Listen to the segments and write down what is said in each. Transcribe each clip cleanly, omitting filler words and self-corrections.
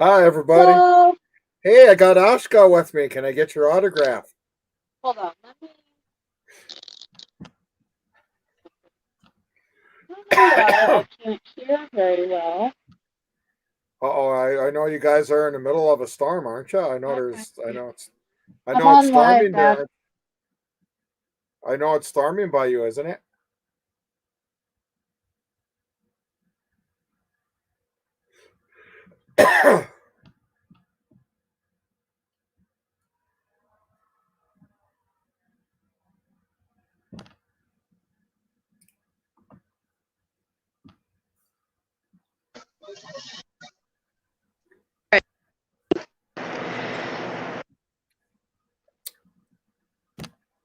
Hi, everybody. Hello. Hey, I got Oshkosh with me. Can I get your autograph? Hold on. Let me. I don't know why I can't hear very well. Uh-oh, I know you guys are in the middle of a storm, aren't you? Okay. I I'm know it's on live, storming Dad. there. I know it's storming by you, isn't it?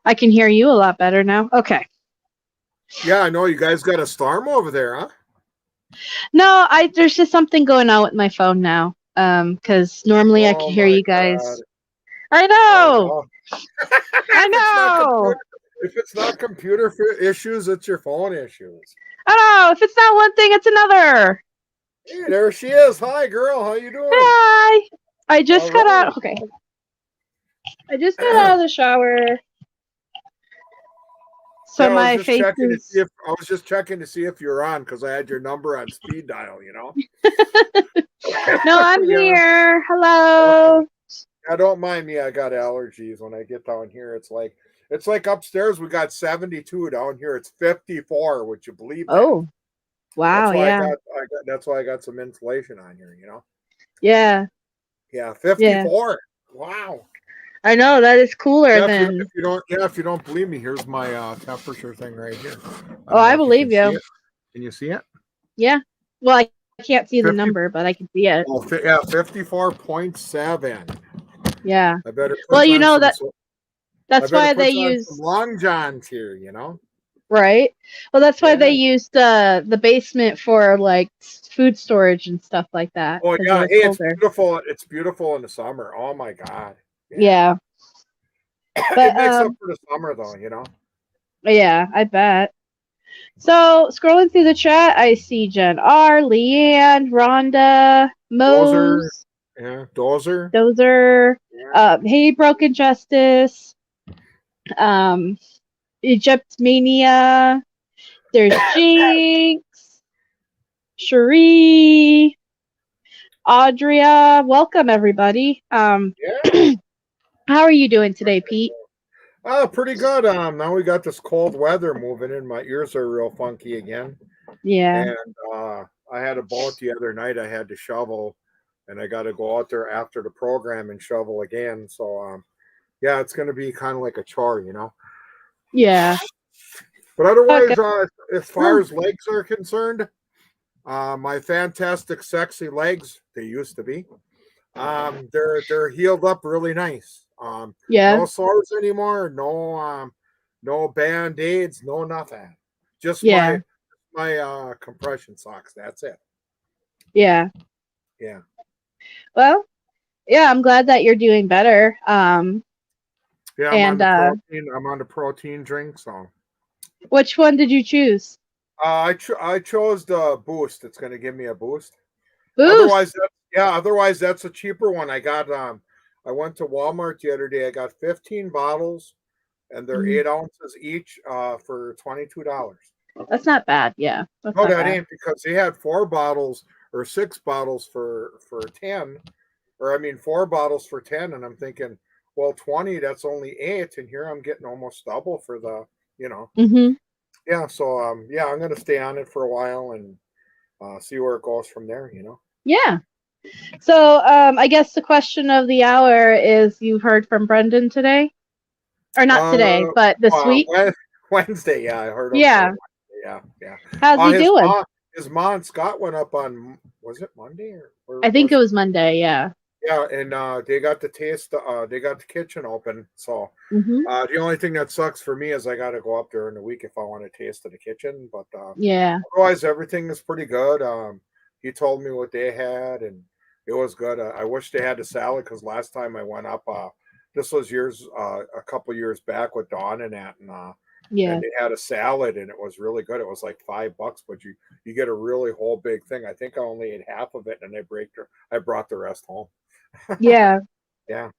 I can hear you a lot better now. Okay. Yeah, I know you guys got a storm over there, huh? No, there's just something going on with my phone now. Because normally I can Oh hear my you God. guys. I Oh know. no. I If know. it's not computer issues, it's your phone issues. I know. If it's not one thing, it's another. Hey, there she is. Hi, girl. How you doing? Hi. I All just got right. out. Okay. I just got out of the shower. Yeah, So my face is. I was just checking to see if you're on because I had your number on speed dial, you know. No, I'm Yeah. here. Okay. Hello. I don't mind me. I got allergies when I get down here. It's like upstairs we got 72 down here. It's 54. Would you believe that? Oh, wow. That's why Yeah. that's why I got some insulation on here, you know. Yeah. Yeah, Yeah. 54. Wow. I know that is cooler Yeah, than. if you don't believe me, here's my temperature thing right here. I Oh, don't know I if you can believe see you. it. Can you see it? Yeah. Well, I can't see the 50 number, but I can see it. Oh, yeah, 54.7. Yeah. I better Well, put on some I that's better why they put on some use long johns here, you know? right. Well, that's why they Yeah. used the basement for like food storage and stuff like that Oh because it yeah. was Hey, it's colder. beautiful. It's beautiful in the summer. Oh my God. Yeah. Yeah. It But makes up for the summer though, you know? yeah, I bet. So scrolling through the chat, I see Jen R, Leanne, Rhonda, Dozer. Mose, Yeah. Dozer. Dozer, Yeah. Hey Broken Justice, um, Egypt Mania. There's Jinx, Cherie, Audria. Welcome everybody. Yeah. How are you doing today, Pete? Oh, pretty good. Now we got this cold weather moving in. My ears are real funky again. Yeah. And I had a boat the other night. I had to shovel, and I got to go out there after the program and shovel again. So yeah, it's going to be kind of like a chore, you know. Yeah. But otherwise, Okay. as far as legs are concerned, my fantastic, sexy legs, they used to be, they're healed up really nice. Yeah. No sores anymore. No band aids. No nothing. Just Yeah. my compression socks. That's it. Yeah. Yeah. Well, yeah, I'm glad that you're doing better. Yeah, I'm on And the protein. I'm on the protein drink. So which one did you choose? I chose the boost. It's going to give me a boost. Boost. Otherwise that's a cheaper one. I went to Walmart the other day. I got 15 bottles and they're Mhm. 8 ounces each for $22. That's not bad. Yeah, that's No, not that bad. ain't because they had 4 bottles or 6 bottles for 10, or I mean 4 bottles for 10, and I'm thinking, well, 20, that's only 8, and here I'm getting almost double for the, you know. Hmm. Yeah, so yeah, I'm gonna stay on it for a while and see where it goes from there, you know. Yeah. So, I guess the question of the hour is: you've heard from Brendan today, or not Uh, today, but this week? Wednesday, yeah, I heard him say Yeah. Wednesday, yeah, yeah. How's he doing? His mom Scott went up on, was it Monday or I think was it it? was Monday. Yeah. Yeah, and they got the taste. They got the kitchen open. So Hmm. the only thing that sucks for me is I got to go up during the week if I want to taste of the kitchen. But Yeah. otherwise, everything is pretty good. He told me what they had, and it was good. I wish they had the salad because last time I went up, this was a couple years back with Dawn and that, and Yeah. and they had a salad, and it was really good. It was like $5, but you get a really whole big thing. I think I only ate half of it, and I brought the rest home. Yeah. Yeah.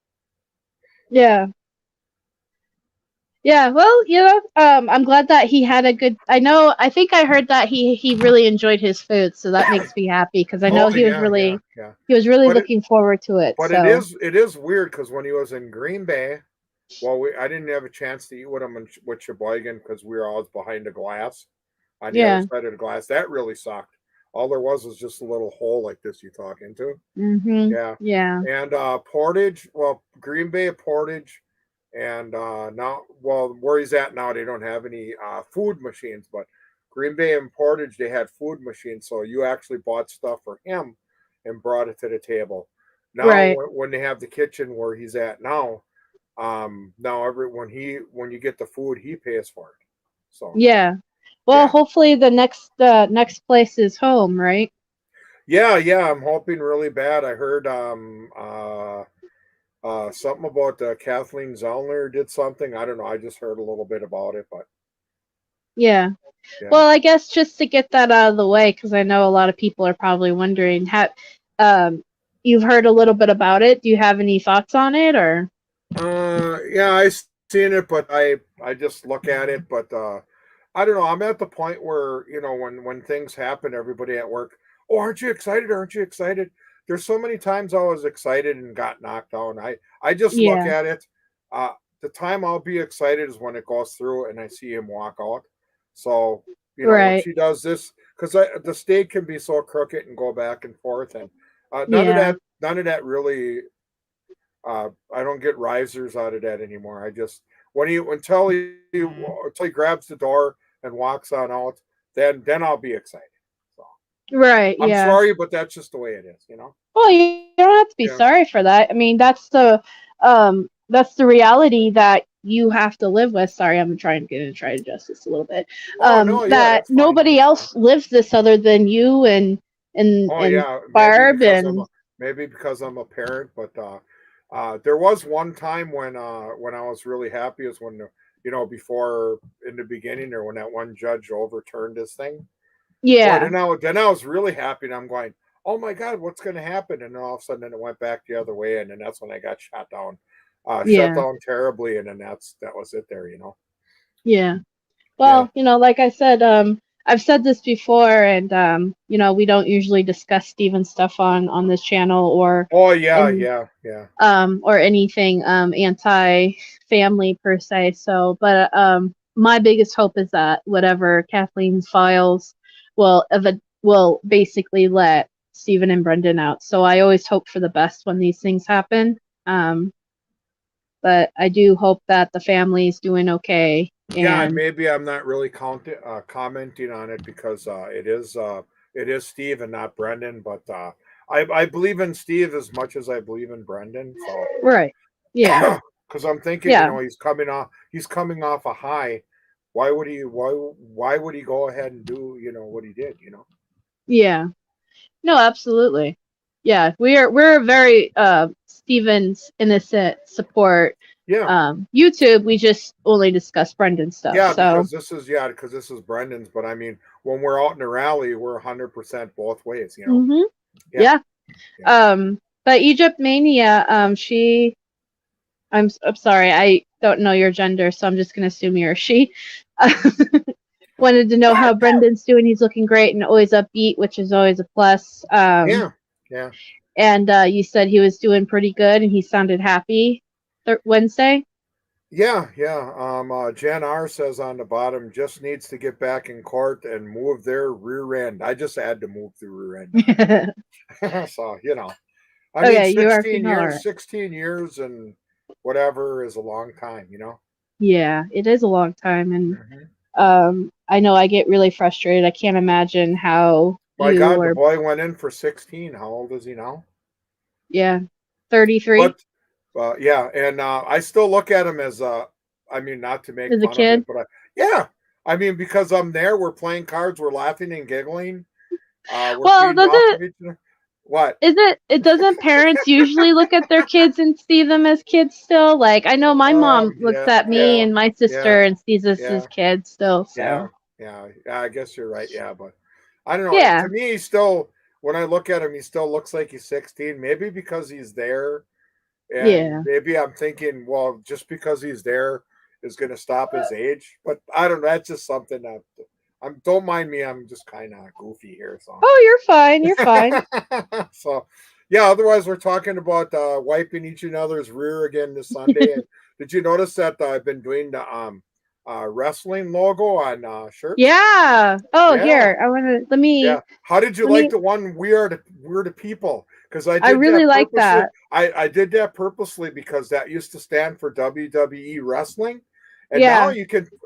Yeah. Yeah, well, I'm glad that he had a good. I think I heard that he really enjoyed his food, so that makes me happy because I know Oh yeah, yeah, yeah. he was really But it, looking forward to it. but So it is weird because when he was in Green Bay, well, I didn't have a chance to eat with him with Sheboygan because we were always behind the glass on the other yeah, side of the glass. That really sucked. All there was just a little hole like this you talk into. Yeah. yeah, And Portage, well, Green Bay, Portage, and now, well, where he's at now, they don't have any food machines, but Green Bay and Portage, they had food machines, so you actually bought stuff for him and brought it to the table. Now, right, when they have the kitchen where he's at now, now when you get the food, he pays for it. So yeah. Well, yeah, hopefully the next place is home, right? yeah, yeah. I'm hoping really bad. I heard something about Kathleen Zellner did something. I don't know. I just heard a little bit about it, but Yeah. yeah. Well, I guess just to get that out of the way, because I know a lot of people are probably wondering, um, you've heard a little bit about it. Do you have any thoughts on it, or? Yeah, I seen it, but I just look at it, but I don't know. I'm at the point where when things happen, everybody at work, oh, aren't you excited? Aren't you excited? There's so many times I was excited and got knocked down. I just look Yeah. at it. Uh, the time I'll be excited is when it goes through and I see him walk out. So when Right. she does this, because the state can be so crooked and go back and forth, and Yeah. none of that really. I don't get risers out of that anymore. I just until he grabs the door and walks on out, then I'll be excited. So Right. I'm Yeah. sorry, but that's just the way it is. Well, you don't have to be Yeah. sorry for that. I mean, that's the reality that you have to live with. Sorry, I'm gonna try to adjust this a little bit. Oh no, yeah, That that's fine. nobody That's fine. else lives this other than you Oh and yeah, Barb and maybe because I'm a parent, but there was one time when I was really happy is when before in the beginning or when that one judge overturned this thing. Boy, yeah, then I was really happy, and I'm going, oh my god, what's going to happen? And then all of a sudden, then it went back the other way, and then that's when I got shut yeah, down terribly, and then that was it there. yeah. Yeah. Well, like I said, I've said this before, and we don't usually discuss Steven's stuff on this channel Oh yeah, any yeah, yeah, or anything anti family per se. So, but my biggest hope is that whatever Kathleen files will basically let Stephen and Brendan out. So I always hope for the best when these things happen. Um, but I do hope that the family's doing okay. yeah. And And maybe I'm not really commenting on it because it is Steve and not Brendan, but I believe in Steve as much as I believe in Brendan. So right, yeah, because I'm thinking, yeah, he's coming off a high. Why would he go ahead and do what he did? yeah. No, absolutely. Yeah, we're very Steven's innocent support. Yeah, YouTube, we just only discuss Brendan stuff. yeah, So because this is Brendan's. But I mean, when we're out in the rally, we're 100% both ways. hmm Yeah, yeah. yeah. But Egypt Mania, I'm sorry, I don't know your gender, so I'm just gonna assume you're a she. Wanted to know how Brendan's doing. He's looking great and always upbeat, which is always a plus. Yeah, yeah, And you said he was doing pretty good and he sounded happy Wednesday. yeah, yeah. Jen R says on the bottom, just needs to get back in court and move their rear end. I just had to move the rear end on Okay, it. So I mean, you are female, all right. 16 years and whatever is a long time. Yeah, it is a long time, and Hmm. I know I get really frustrated. I can't imagine how My you God, the were, boy went in for 16. How old is he now? yeah, 33 But yeah, and I still look at him as I mean, not to make as a fun of it, kid. but yeah, I mean, because I'm there, we're playing cards, we're laughing and giggling, we're Well, feeding does off it? of each other. What? It doesn't parents usually look at their kids and see them as kids still? Like, I know my mom looks Yeah, at me yeah, and my yeah, sister and sees us yeah, as kids still, yeah, so. yeah. I guess you're right. Yeah, but I don't know. Yeah. To me, he's still. When I look at him, he still looks like he's 16. Maybe because he's there, and Yeah. maybe I'm thinking, well, just because he's there is going to stop his age. But I don't know. That's just something that don't mind me. I'm just kind of goofy here, so. Oh, you're fine. You're fine. So, yeah. Otherwise, we're talking about wiping each another's rear again this Sunday. And did you notice that I've been doing the wrestling logo on shirts? Yeah. Oh, Yeah, here. yeah. How did you let like me the one we're the people? Because I I did really that like purposely. that. I did that purposely because that used to stand for WWE wrestling, and Yeah.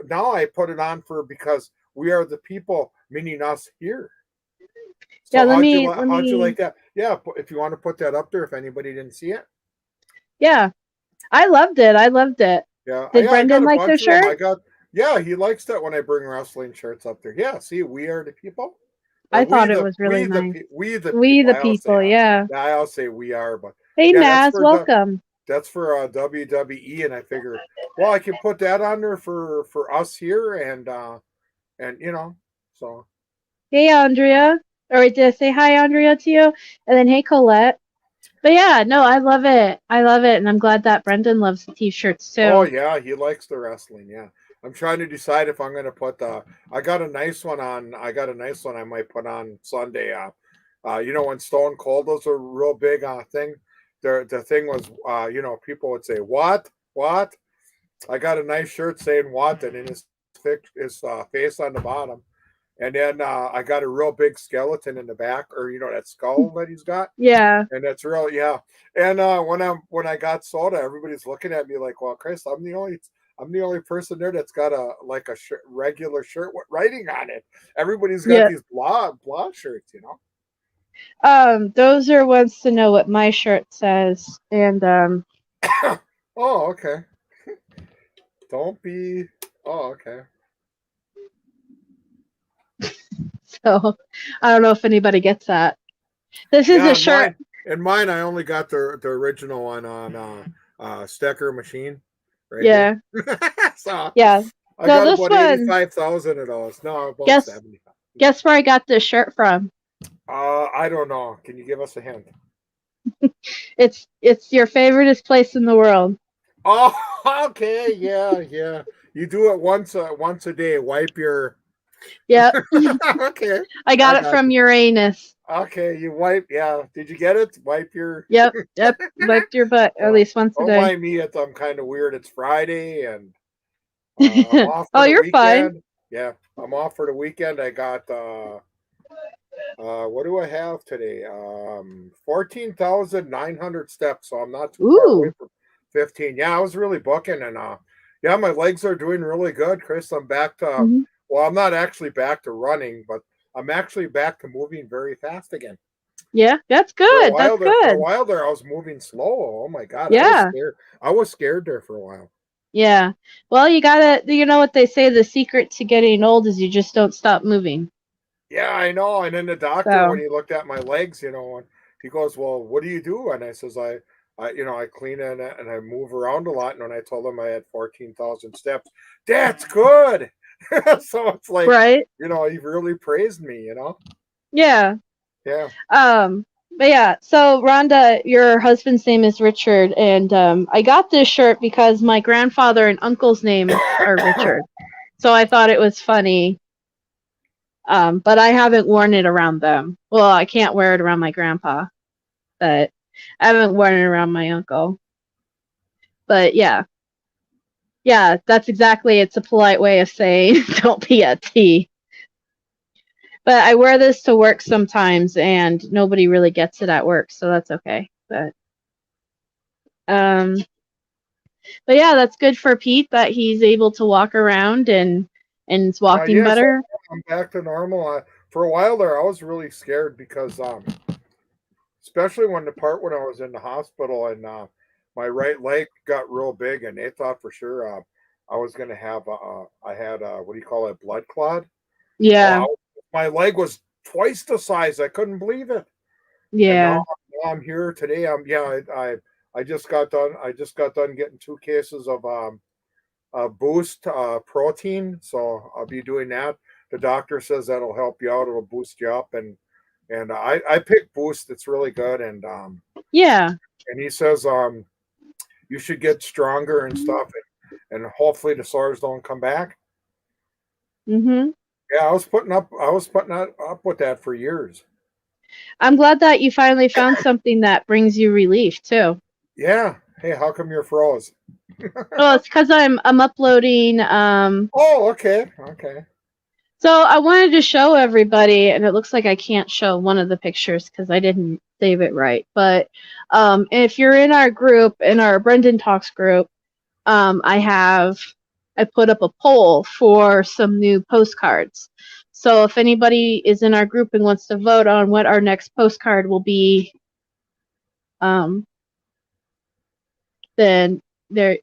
now I put it on for because we are the people, meaning us here. Yeah, So let how'd you me like that? Yeah, if you want to put that up there, if anybody didn't see it. Yeah. I loved it. I loved it. Yeah, Did I got Brendan a like the bunch of them. I shirt? got yeah, he likes that when I bring wrestling shirts up there. Yeah, see, we are the people, or I thought it was really nice. we the We people. the people, yeah. I'll say we are, but Hey yeah, Naz, welcome. that's for WWE, and I figure, well, I can put that on there for us here, and so Hey Andrea. Or did I say hi Andrea to you? And then hey Colette. But yeah, no, I love it. I love it. And I'm glad that Brendan loves the t-shirts oh too. yeah, he likes the wrestling. Yeah, I'm trying to decide if I'm going to put the. I got a nice one on. I got a nice one I might put on Sunday. When Stone Cold was a real big thing. The thing was, people would say what. I got a nice shirt saying what, and in his face on the bottom, and then I got a real big skeleton in the back, or that skull that he's got. Yeah. And that's real, yeah. And when I got soda, everybody's looking at me like, "Well, Chris, I'm the only person there that's got a regular shirt with writing on it. Everybody's got Yeah. these blah shirts. Those wants to know what my shirt says. And Oh, okay. Don't be. Oh, okay. so I don't know if anybody gets that. This is Yeah, a shirt. in mine, I only got the original one on Stecker machine right here. Yeah. So Yeah. I No, got this about one 85,000 of those. No, about guess 70. guess where I got this shirt from. I don't know. Can you give us a hint? It's your favoriteest place in the world. Oh, okay, yeah. You do it once a day. Wipe your. Yep. Okay, I I got it got from you. Uranus. Okay, you wipe. Yeah, did you get it? Wipe your. Yep. Yep. Wiped your butt at least once a Don't day. mind me. I'm kind of weird. It's Friday, and I'm off Oh, for the you're fine. weekend. Yeah, I'm off for the weekend. I got what do I have today? 14,900 steps, so I'm not too far away Ooh. from 15. Yeah, I was really booking, and yeah, my legs are doing really good, Chris. I'm back to Hmm. well, I'm not actually back to running, but I'm actually back to moving very fast again. Yeah, that's good. That's For a good. while there, I was moving slow. Oh my god, I was Yeah. scared. I was scared there for a while. Yeah. Well, you know what they say, the secret to getting old is you just don't stop moving. Yeah, I know. And then the doctor, when So, he looked at my legs, and he goes, "Well, what do you do?" And I says, I clean and I move around a lot." And when I told him I had 14,000 steps, that's good. So it's like, right? he really praised me. Yeah. Yeah. But yeah, so Rhonda, your husband's name is Richard, and I got this shirt because my grandfather and uncle's names are Richard. So I thought it was funny. But I haven't worn it around them. Well, I can't wear it around my grandpa, but I haven't worn it around my uncle. But yeah. Yeah, that's exactly, it's a polite way of saying don't be a T. But I wear this to work sometimes and nobody really gets it at work, so that's okay. Um but yeah, that's good for Pete that he's able to walk around and is walking Yeah, so better. I'm back to normal. For a while there, I was really scared because, especially when I was in the hospital and my right leg got real big, and they thought for sure I was going to have I had what do you call it, blood clot. Yeah. Well, my leg was twice the size. I couldn't believe it. And Yeah. now I'm here today. I just got done. I just got done getting 2 cases of boost protein, so I'll be doing that. The doctor says that'll help you out. It'll boost you up, and I picked Boost. It's really good, Yeah. and he says you should get stronger and stuff, and hopefully the sores don't come back. Mhm. Yeah, I was putting up with that for years. I'm glad that you finally found something that brings you relief too. Yeah. Hey, how come you're froze? Well, it's because I'm uploading. Oh, okay. Okay. So I wanted to show everybody, and it looks like I can't show one of the pictures because I didn't save it right. But if you're in our group, in our Brendan Talks group, I put up a poll for some new postcards. So if anybody is in our group and wants to vote on what our next postcard will be, then there,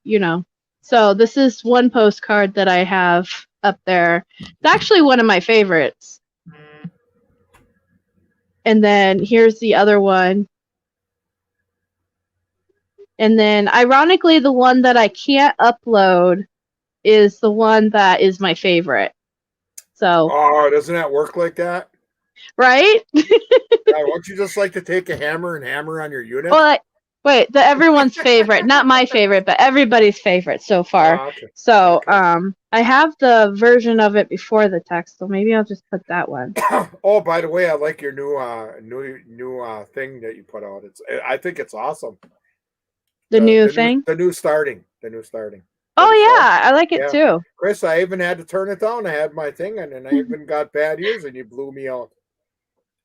So this is one postcard that I have up there. It's actually one of my favorites. And then here's the other one. And then ironically, the one that I can't upload is the one that is my favorite. So. Oh, doesn't that work like that? Right? Won't you just like to take a hammer and hammer on your unit? Well, wait, everyone's favorite, not my favorite, but everybody's favorite so far. Oh, okay. So, I have the version of it before the text, so maybe I'll just put that one. Oh, by the way, I like your new thing that you put out. I think it's awesome. The new thing? The new starting. Oh yeah, I like it too. Chris, I even had to turn it down. I had my thing and I even got bad ears and you blew me out.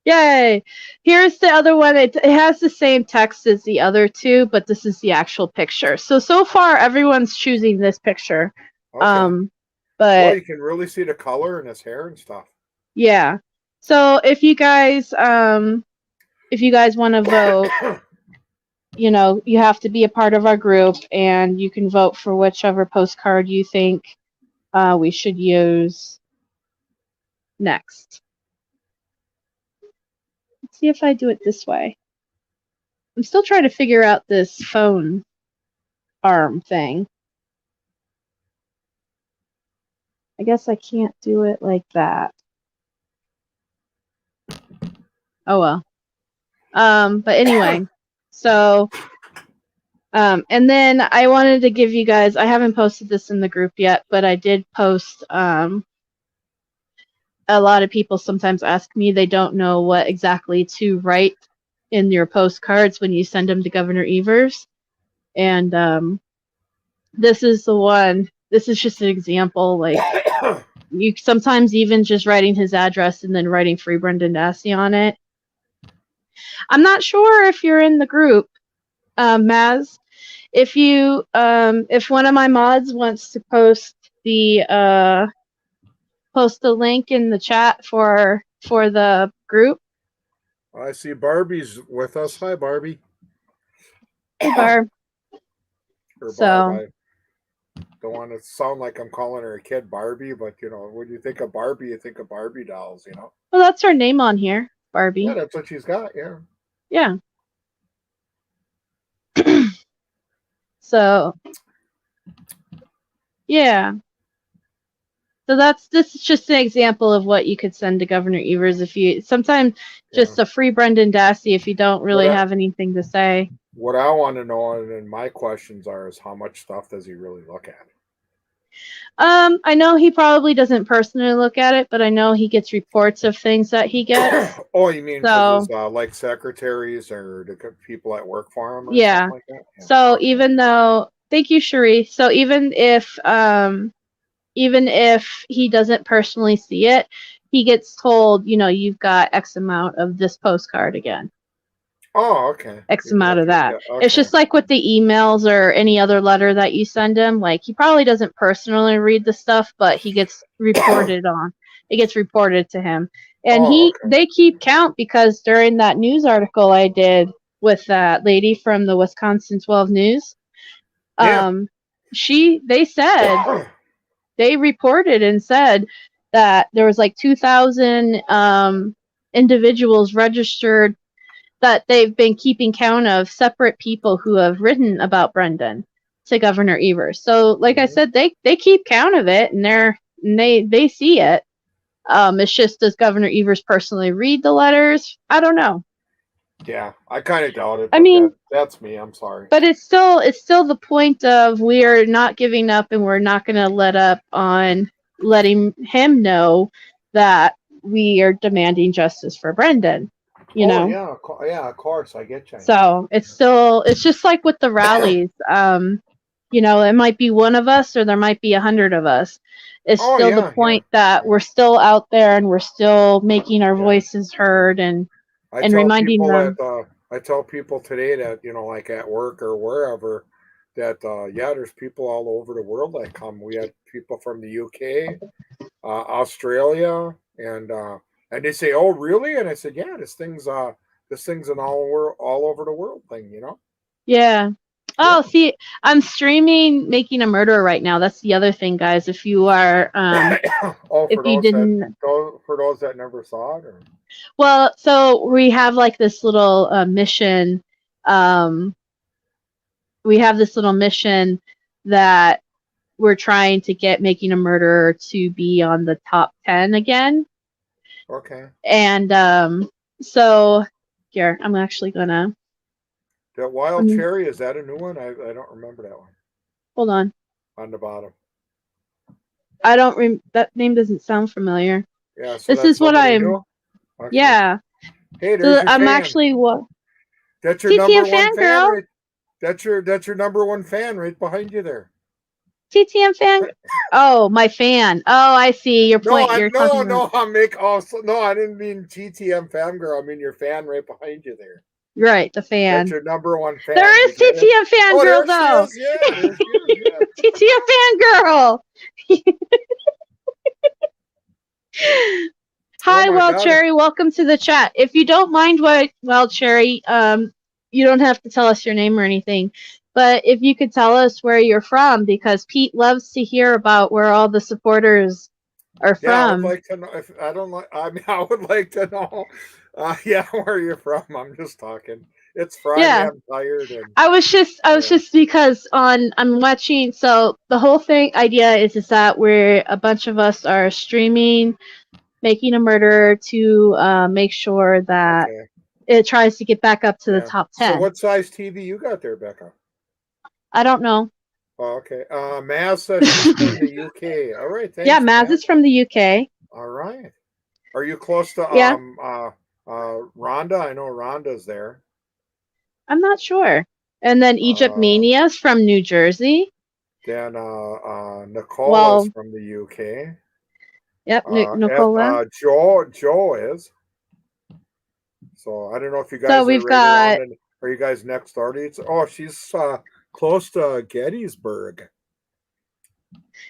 Yay! Here's the other one. It has the same text as the other two, but this is the actual picture. So far, everyone's choosing this picture. Okay. But well, you can really see the color in his hair and stuff. Yeah. So if you guys want to vote, you have to be a part of our group, and you can vote for whichever postcard you think we should use next. Let's see if I do it this way. I'm still trying to figure out this phone arm thing. I guess I can't do it like that. Oh well. But anyway, so and then I wanted to give you guys, I haven't posted this in the group yet, but I did post a lot of people sometimes ask me, they don't know what exactly to write in your postcards when you send them to Governor Evers. And this is the one, this is just an example, like you sometimes even just writing his address and then writing Free Brendan Dassey on it. I'm not sure if you're in the group, Maz. If one of my mods wants to post the link in the chat for the group. I see Barbie's with us. Hi, Barbie. Hey, Barb. Barb. I don't want to sound like I'm calling her a kid Barbie, but when you think of Barbie, you think of Barbie dolls, Well, that's her name on here, Barbie. Yeah, that's what she's got. Yeah. Yeah. So, yeah. So this is just an example of what you could send to Governor Evers if you sometimes just a Free Brendan Dassey if you don't really have anything to say. What I want to know, and my questions are, is how much stuff does he really look at? I know he probably doesn't personally look at it, but I know he gets reports of things that he gets. Oh, you mean like secretaries or the people that work for him? Or something like that? Yeah. So even though, thank you, Cherie. So even if he doesn't personally see it, he gets told, you've got X amount of this postcard again. Oh, okay. X amount of that. Okay. It's just like with the emails or any other letter that you send him. Like, he probably doesn't personally read the stuff, but he gets reported on. It gets reported to him. And they keep count, because during that news article I did with that lady from the Wisconsin 12 News, they reported and said that there was like 2,000 individuals registered that they've been keeping count of separate people who have written about Brendan to Governor Evers. So, like I said, they keep count of it, and they see it. It's just, does Governor Evers personally read the letters? I don't know. Yeah, I kind of doubt it. I mean, that's me. I'm sorry. But it's still the point of, we are not giving up, and we're not going to let up on letting him know that we are demanding justice for Brendan. You know? Yeah, of course, I get you. So it's just like with the rallies. You know, it might be one of us, or there might be 100 of us. It's still the point that we're still out there, and we're still making our voices heard, and reminding them. I tell people today that, you know, like at work or wherever, that there's people all over the world that come. We had people from the UK, Australia, and they say, "Oh, really?" And I said, "Yeah, this thing's an all over the world thing, you know." Yeah. Oh, see, I'm streaming Making a Murderer right now. That's the other thing, guys. If you are, for those that never saw it, or? Well, so we have like this little mission. We have this little mission that we're trying to get Making a Murderer to be on the top 10 again. Okay. And so here, I'm actually gonna. That Wild Cherry, is that a new one? I don't remember that one. Hold on. On the bottom. I don't. That name doesn't sound familiar. Yeah. So this is what I'm. Okay. Yeah. Hey, there's your I'm fan. actually what. That's your TTM number one fan. Right, that's your number one fan right behind you there. TTM fan. Oh, my fan. Oh, I see your point. I didn't mean TTM fan girl. I mean your fan right behind you there. Right, the fan. That's your number one fan. There is TTM fan girl though. Yeah, TTM fan girl. Hi, Wild Cherry. Welcome to the chat. If you don't mind, Wild Cherry, you don't have to tell us your name or anything, but if you could tell us where you're from, because Pete loves to hear about where all the supporters are from. I would like to know. I would like to know. Where you're from. I'm just talking. It's Friday. Yeah. I'm tired. I was just because I'm watching. So the whole idea is that we're a bunch of us are streaming Making a Murderer to make sure that it tries to get back up to the top 10. So what size TV you got there, Becca? I don't know. Oh, okay. Maz says she's from the UK. All right. Thanks, Maz is from the UK. All right. Are you close to Rhonda? I know Rhonda's there. I'm not sure. And then Egypt Mania's from New Jersey. Then Nicola's from the UK. Yep, Nicola. Joe is. So I don't know if you guys are you guys next door to each? Oh, she's close to Gettysburg.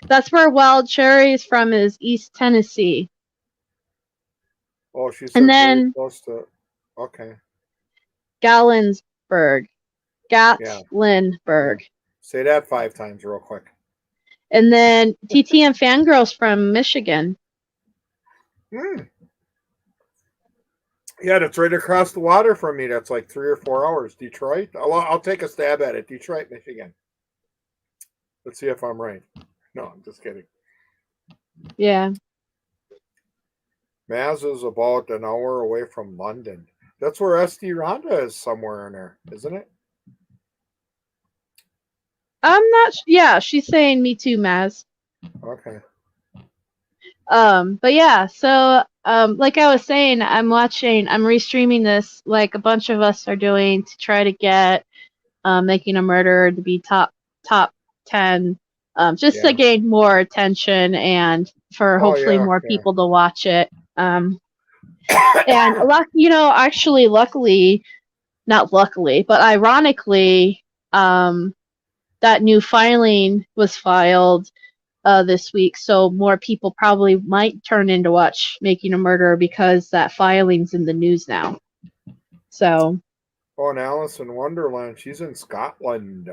That's where Wild Cherry is from, is East Tennessee. Oh, she's very close to. Okay. Gatlinburg. Say that 5 times real quick. And then TTM Fangirl's from Michigan. Yeah, that's right across the water from me. That's like 3 or 4 hours. Detroit. I'll take a stab at it. Detroit, Michigan. Let's see if I'm right. No, I'm just kidding. Yeah. Maz is about an hour away from London. That's where SD Rhonda is, somewhere in there, isn't it? I'm not. Yeah, she's saying me too, Maz. Okay. But yeah, so like I was saying, I'm restreaming this like a bunch of us are doing to try to get Making a Murderer to be top 10, just to gain more attention and for hopefully more people to watch it. And ironically, that new filing was filed this week, so more people probably might turn in to watch Making a Murderer because that filing's in the news now. So. Oh, and Alice in Wonderland, she's in Scotland.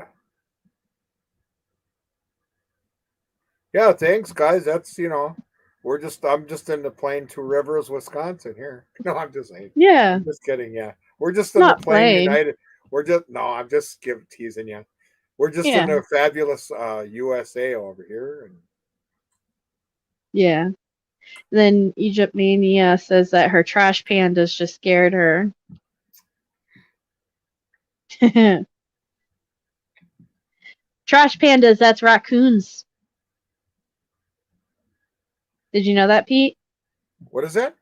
Yeah, thanks, guys. That's I'm just in the plain Two Rivers, Wisconsin here. No, I'm just saying. Yeah. I'm just kidding. Yeah, We're just in the Not plain played. United. I'm just teasing you. We're just in Yeah. the fabulous USA over here. And Yeah. Then Egypt Mania says that her trash pandas just scared her. Trash pandas, that's raccoons. Did you know that, Pete? what is that?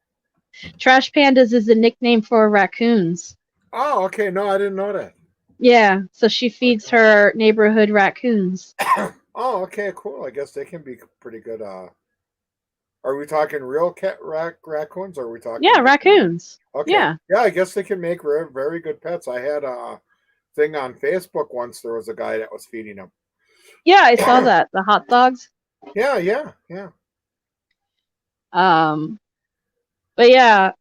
Trash pandas is a nickname for raccoons. Oh, okay. No, I didn't know that. Yeah, so she feeds Okay. her neighborhood raccoons. Oh, okay, cool. I guess they can be pretty good. Are we talking real raccoons, or are we talking Yeah, nicknames? raccoons. Okay, Yeah. yeah, I guess they can make very good pets. I had a thing on Facebook once. There was a guy that was feeding them. Yeah, I saw that. The hot dogs. Yeah. But yeah,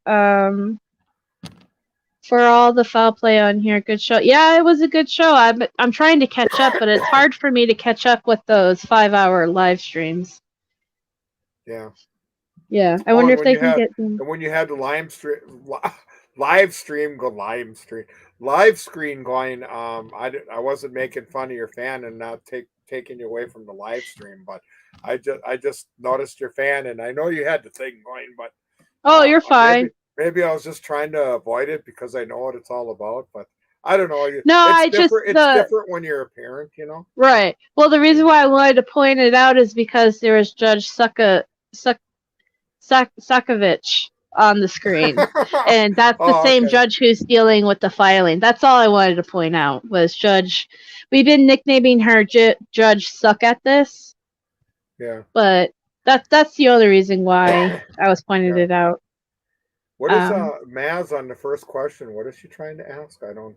for all the foul play on here, good show. Yeah, it was a good show. I'm trying to catch up, but it's hard for me to catch up with those 5-hour live streams. Yeah. Yeah, I Oh, wonder and if when they you can had get them. and when you had the live stream live screen going, I wasn't making fun of your fan and not taking you away from the live stream, but I just noticed your fan, and I know you had the thing going, but Oh, you're maybe fine. I was just trying to avoid it because I know what it's all about, but I don't know. No, It's I just different. It's different when you're a parent, you know. right. Well, the reason why I wanted to point it out is because there was Judge Suckovich on the screen, and that's the Oh, same okay. judge who's dealing with the filing. That's all I wanted to point out was Judge. We've been nicknaming her Judge Suck at this, Yeah. but that's the only reason why I was pointing Yeah. it out. What is Maz on the first question? What is she trying to ask? I don't.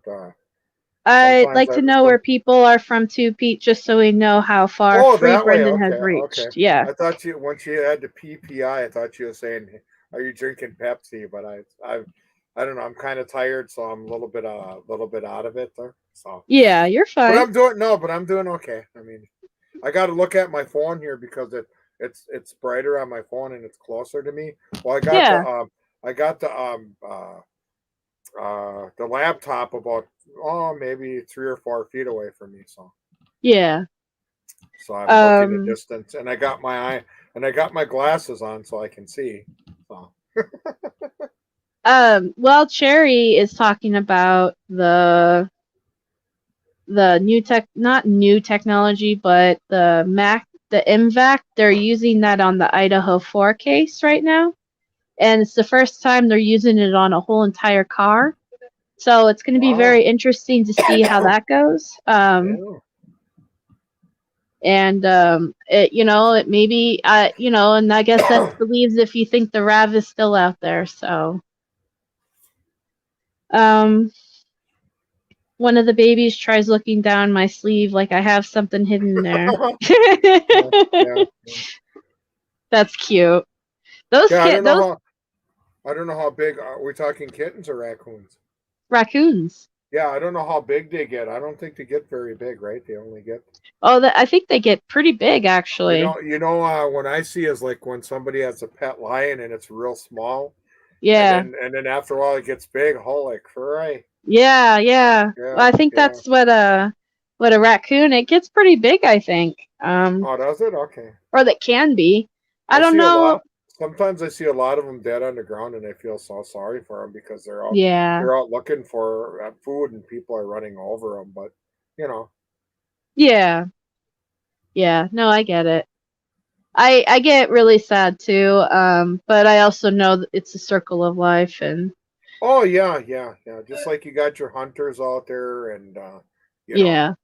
I'd Sometimes like to know where people are from too, Pete, just so we know how far Oh, Free that way. Brendan has Okay. Okay. reached. Yeah. I thought you once you had the PPI, I thought you were saying, "Are you drinking Pepsi?" But I don't know. I'm kind of tired, so I'm a little bit out of it there. So, Yeah, you're but fine. I'm doing okay. I mean, I got to look at my phone here because it's brighter on my phone and it's closer to me. Well, Yeah. I got the laptop about maybe 3 or 4 feet away from me. Yeah. So I'm looking at Um distance, and I got my glasses on so I can see. So well, Cherry is talking about the new not new technology, but the MVAC. They're using that on the Idaho 4 case right now, and it's the first time they're using it on a whole entire car. So it's going to be wow, very interesting to see how that goes. yeah, And it maybe and I guess that believes if you think the Rav is still out there. So one of the babies tries looking down my sleeve like I have something hidden there. yeah. That's cute. Those Yeah, those I don't know how big. Are we talking kittens or raccoons? raccoons. Yeah, I don't know how big they get. I don't think they get very big, right? They only get. Oh, I think they get pretty big actually. When I see is like when somebody has a pet lion and it's real small, and Yeah. then after a while it gets big. Holy crap! Yeah, yeah. Well, Yeah, I think yeah. that's what a raccoon, it gets pretty big, I think. Oh, does it? Okay. Or that can be. I I don't see a know. lot. Sometimes I see a lot of them dead on the ground, and I feel so sorry for them because Yeah. they're out looking for food, and people are running over them. But you know, Yeah. Yeah. No, I get it. I get really sad too. But I also know that it's a circle of life and oh yeah. Just like you got your hunters out there, and you know, yeah.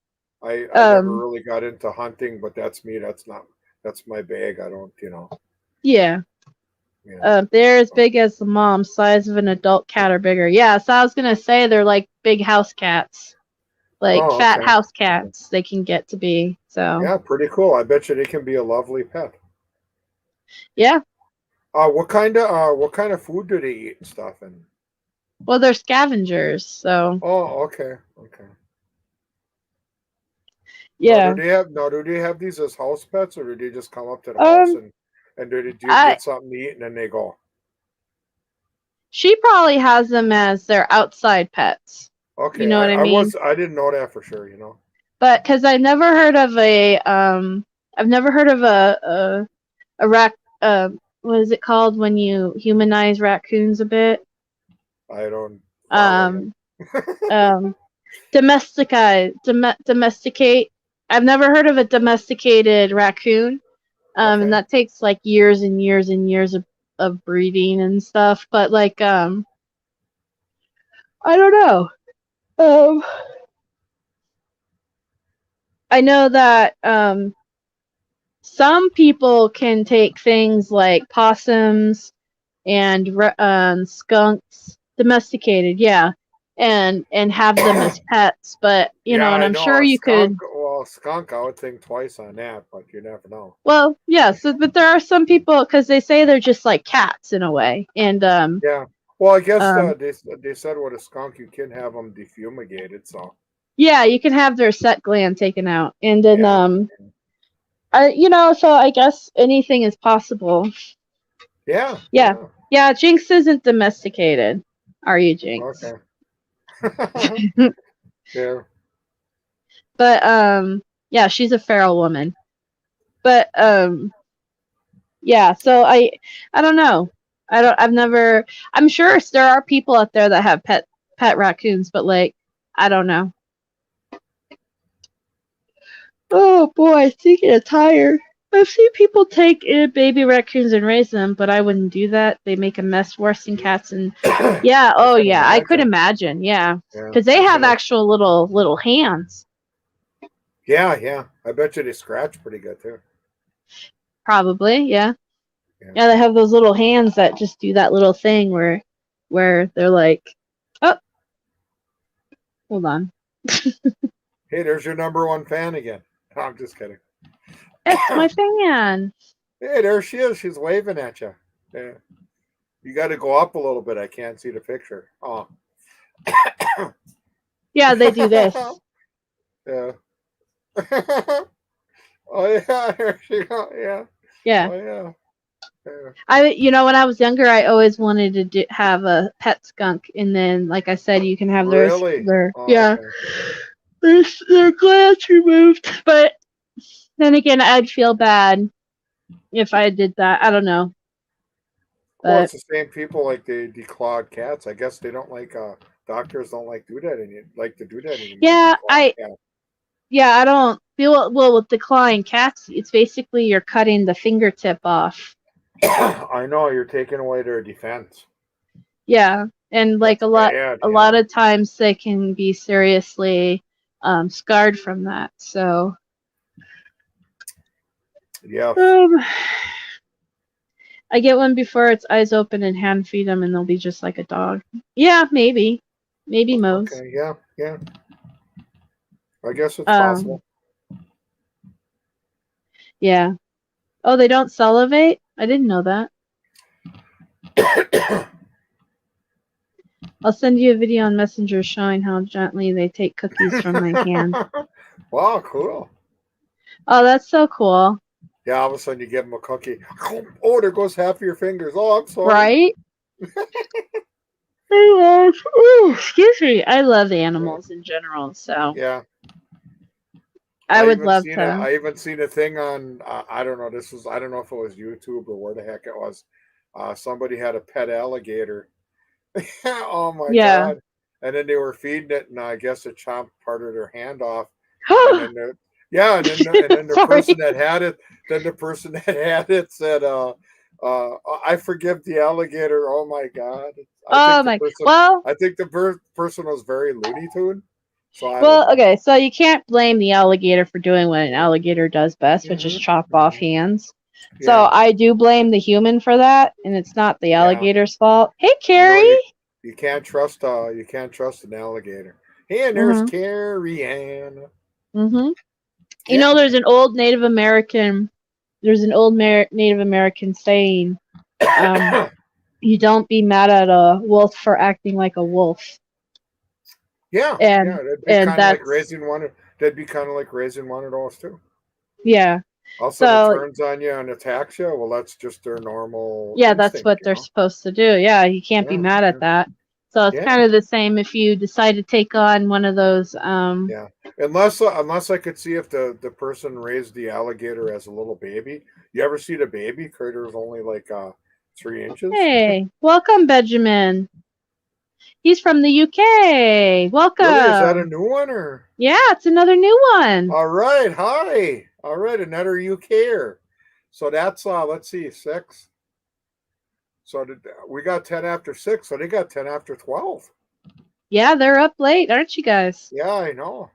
I never Um really got into hunting, but that's me. That's my bag. I don't, yeah. yeah. They're as So, big as the mom, size of an adult cat or bigger. Yeah, so I was gonna say they're like big house cats. Like oh, fat okay. house Okay. cats they can get to be. So Yeah, pretty cool. I bet you they can be a lovely pet. yeah. What kind of food do they eat and stuff? And Well, they're scavengers, so oh, okay. yeah. Do they have these as house pets, or do they just come up to the house Um and do you I get something to eat and then they go? She probably has them as their outside pets. Okay, You know what I mean? I didn't know that for sure. You know. But because I've never heard of I've never heard of a what is it called when you humanize raccoons a bit? I don't follow Um, domesticate. I've never heard of a domesticated raccoon. Okay. And that takes like years and years and years of breeding and stuff. But like, I don't know. Um, I know that some people can take things like possums and skunks, domesticated, yeah, and have them as pets. But you Yeah, know, and I I'm know sure a you could. skunk. Well, a skunk, I would think twice on that, but you never know. Well, yeah. So, but there are some people because they say they're just like cats in a way, and Yeah. Well, I guess um, they said with a skunk you can have them defumigated. So yeah, you can have their set gland taken out, and then yeah, so I guess anything is possible. yeah, Yeah, yeah. yeah. Jinx isn't domesticated, are you, Jinx? Okay. Yeah. But yeah, she's a feral woman. But yeah. So I don't know. I've never. I'm sure there are people out there that have pet raccoons, but like I don't know. Oh boy, speaking of tired. I've seen people take baby raccoons and raise them, but I wouldn't do that. They make a mess worse than cats. And yeah, I oh can yeah, I could imagine. imagine. Yeah, Yeah, because they I have can. actual little hands. Yeah, yeah. I bet you they scratch pretty good too. Probably, yeah. Yeah. Yeah, they have those little hands that just do that little thing where they're like, oh, hold on, Hey, there's your number one fan again. No, I'm just kidding. it's my fan. Hey, there she is. She's waving at you. Yeah. You got to go up a little bit. I can't see the picture. Oh. Yeah, they do this. Yeah. Oh yeah, there she go. Yeah. Yeah. Oh yeah. Yeah. When I was younger, I always wanted to have a pet skunk, and then, like I said, you can have Really? their Oh, yeah, okay. their glands removed. But then again, I'd feel bad if I did that. I don't know, Well, it's but the same people like they declawed cats. I guess they don't like doctors don't like do that any like to do that anymore. yeah, Declaw cats. I don't feel well with declawing cats. It's basically you're cutting the fingertip off. I know you're taking away their defense. Yeah, and like That's bad. a Yeah. lot of times they can be seriously scarred from that. So Yes. I get one before its eyes open and hand feed them, and they'll be just like a dog. Yeah, maybe Moe's. Okay. Yeah. Yeah. I guess it's Um, possible. yeah. Oh, they don't salivate? I didn't know that. I'll send you a video on Messenger showing how gently they take cookies from my hand. Wow. Cool. Oh, that's so cool. Yeah. All of a sudden you give them a cookie. Oh, there goes half of your fingers. Oh, I'm sorry. Right? Ooh, excuse me. I love animals in general, so Yeah. I would love to. I even seen a thing on I don't know. I don't know if it was YouTube or where the heck it was. Somebody had a pet alligator. Oh my Yeah. god! And then they were feeding it, and I guess it chomped part of their hand off. And then and then the Sorry. person that had it, said, I forgive the alligator." Oh my god! Oh my. I think the person was very Looney Tune. So I don't Well, know. okay, so you can't blame the alligator for doing what an alligator does best, which is chop off hands. So Yeah, I do blame the human for that, and it's not the yeah. alligator's fault. Hey, I know Carrie. you can't trust an alligator. Hey, and there's Mhm. Carrie Ann. Mhm. You Yeah. know, there's an old Native American. There's an old Native American saying, "You don't be mad at a wolf for acting like a wolf." Yeah, And yeah, that'd be and kind of like that's raising one. That'd be kind of like raising one of those too. yeah. Also, it So turns on you and attacks you. Well, that's just their normal yeah, that's instinct, what they're supposed to do. Yeah, you can't be Yeah, mad at that. So it's yeah, kind of the same if you decide to take on one of those. yeah. Unless I could see if the person raised the alligator as a little baby. You ever see the baby critter is only like 3 inches? Hey, welcome, Benjamin. He's from the UK. Really? Is that a Welcome. new one or? Yeah, it's another new one. All right, hi. All right, another UKer. So that's let's see, 6. So we got 10 after 6, so they got 10 after 12. Yeah, they're up late, aren't you guys? Yeah, I know.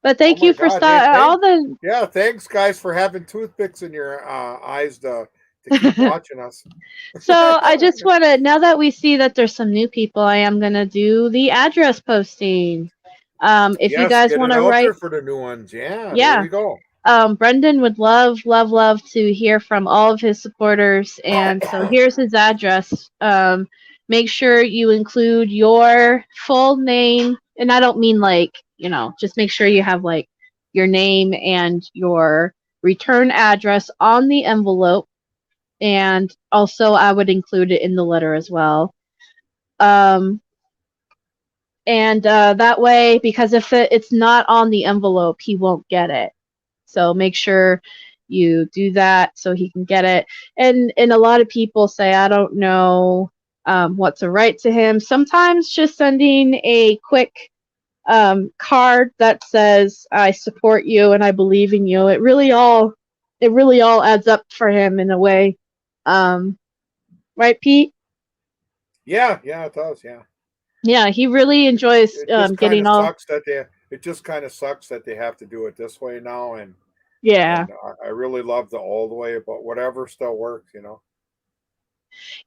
But Oh thank my you for God. Hey, all the. yeah, thanks guys for having toothpicks in your eyes to keep watching us. So I just want to, now that we see that there's some new people, I am going to do the address posting. If you Yes, guys get want it to out write, there for the new ones. Yeah, there yeah, we go. Brendan would love, love, love to hear from all of his supporters. And so here's his address. Make sure you include your full name. And I don't mean like, just make sure you have like your name and your return address on the envelope. And also, I would include it in the letter as well. And that way, because if it's not on the envelope, he won't get it. So make sure you do that so he can get it. And a lot of people say, I don't know what to write to him. Sometimes just sending a quick card that says, I support you and I believe in you. It really all adds up for him in a way. Right, Pete? Yeah, yeah, it does. Yeah. Yeah, he really enjoys It just kind getting of all. sucks that they. It just kind of sucks that they have to do it this way now, and Yeah. and I really love the old way, but whatever still works.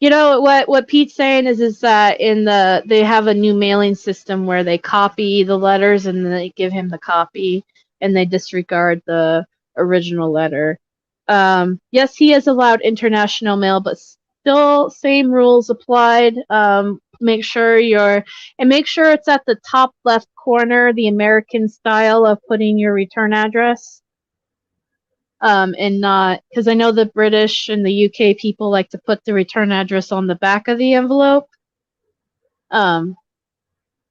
You know what Pete's saying is that they have a new mailing system where they copy the letters and then they give him the copy and they disregard the original letter. Yes, he is allowed international mail, but still same rules applied. Make sure it's at the top left corner, the American style of putting your return address. And not, because I know the British and the UK people like to put the return address on the back of the envelope. But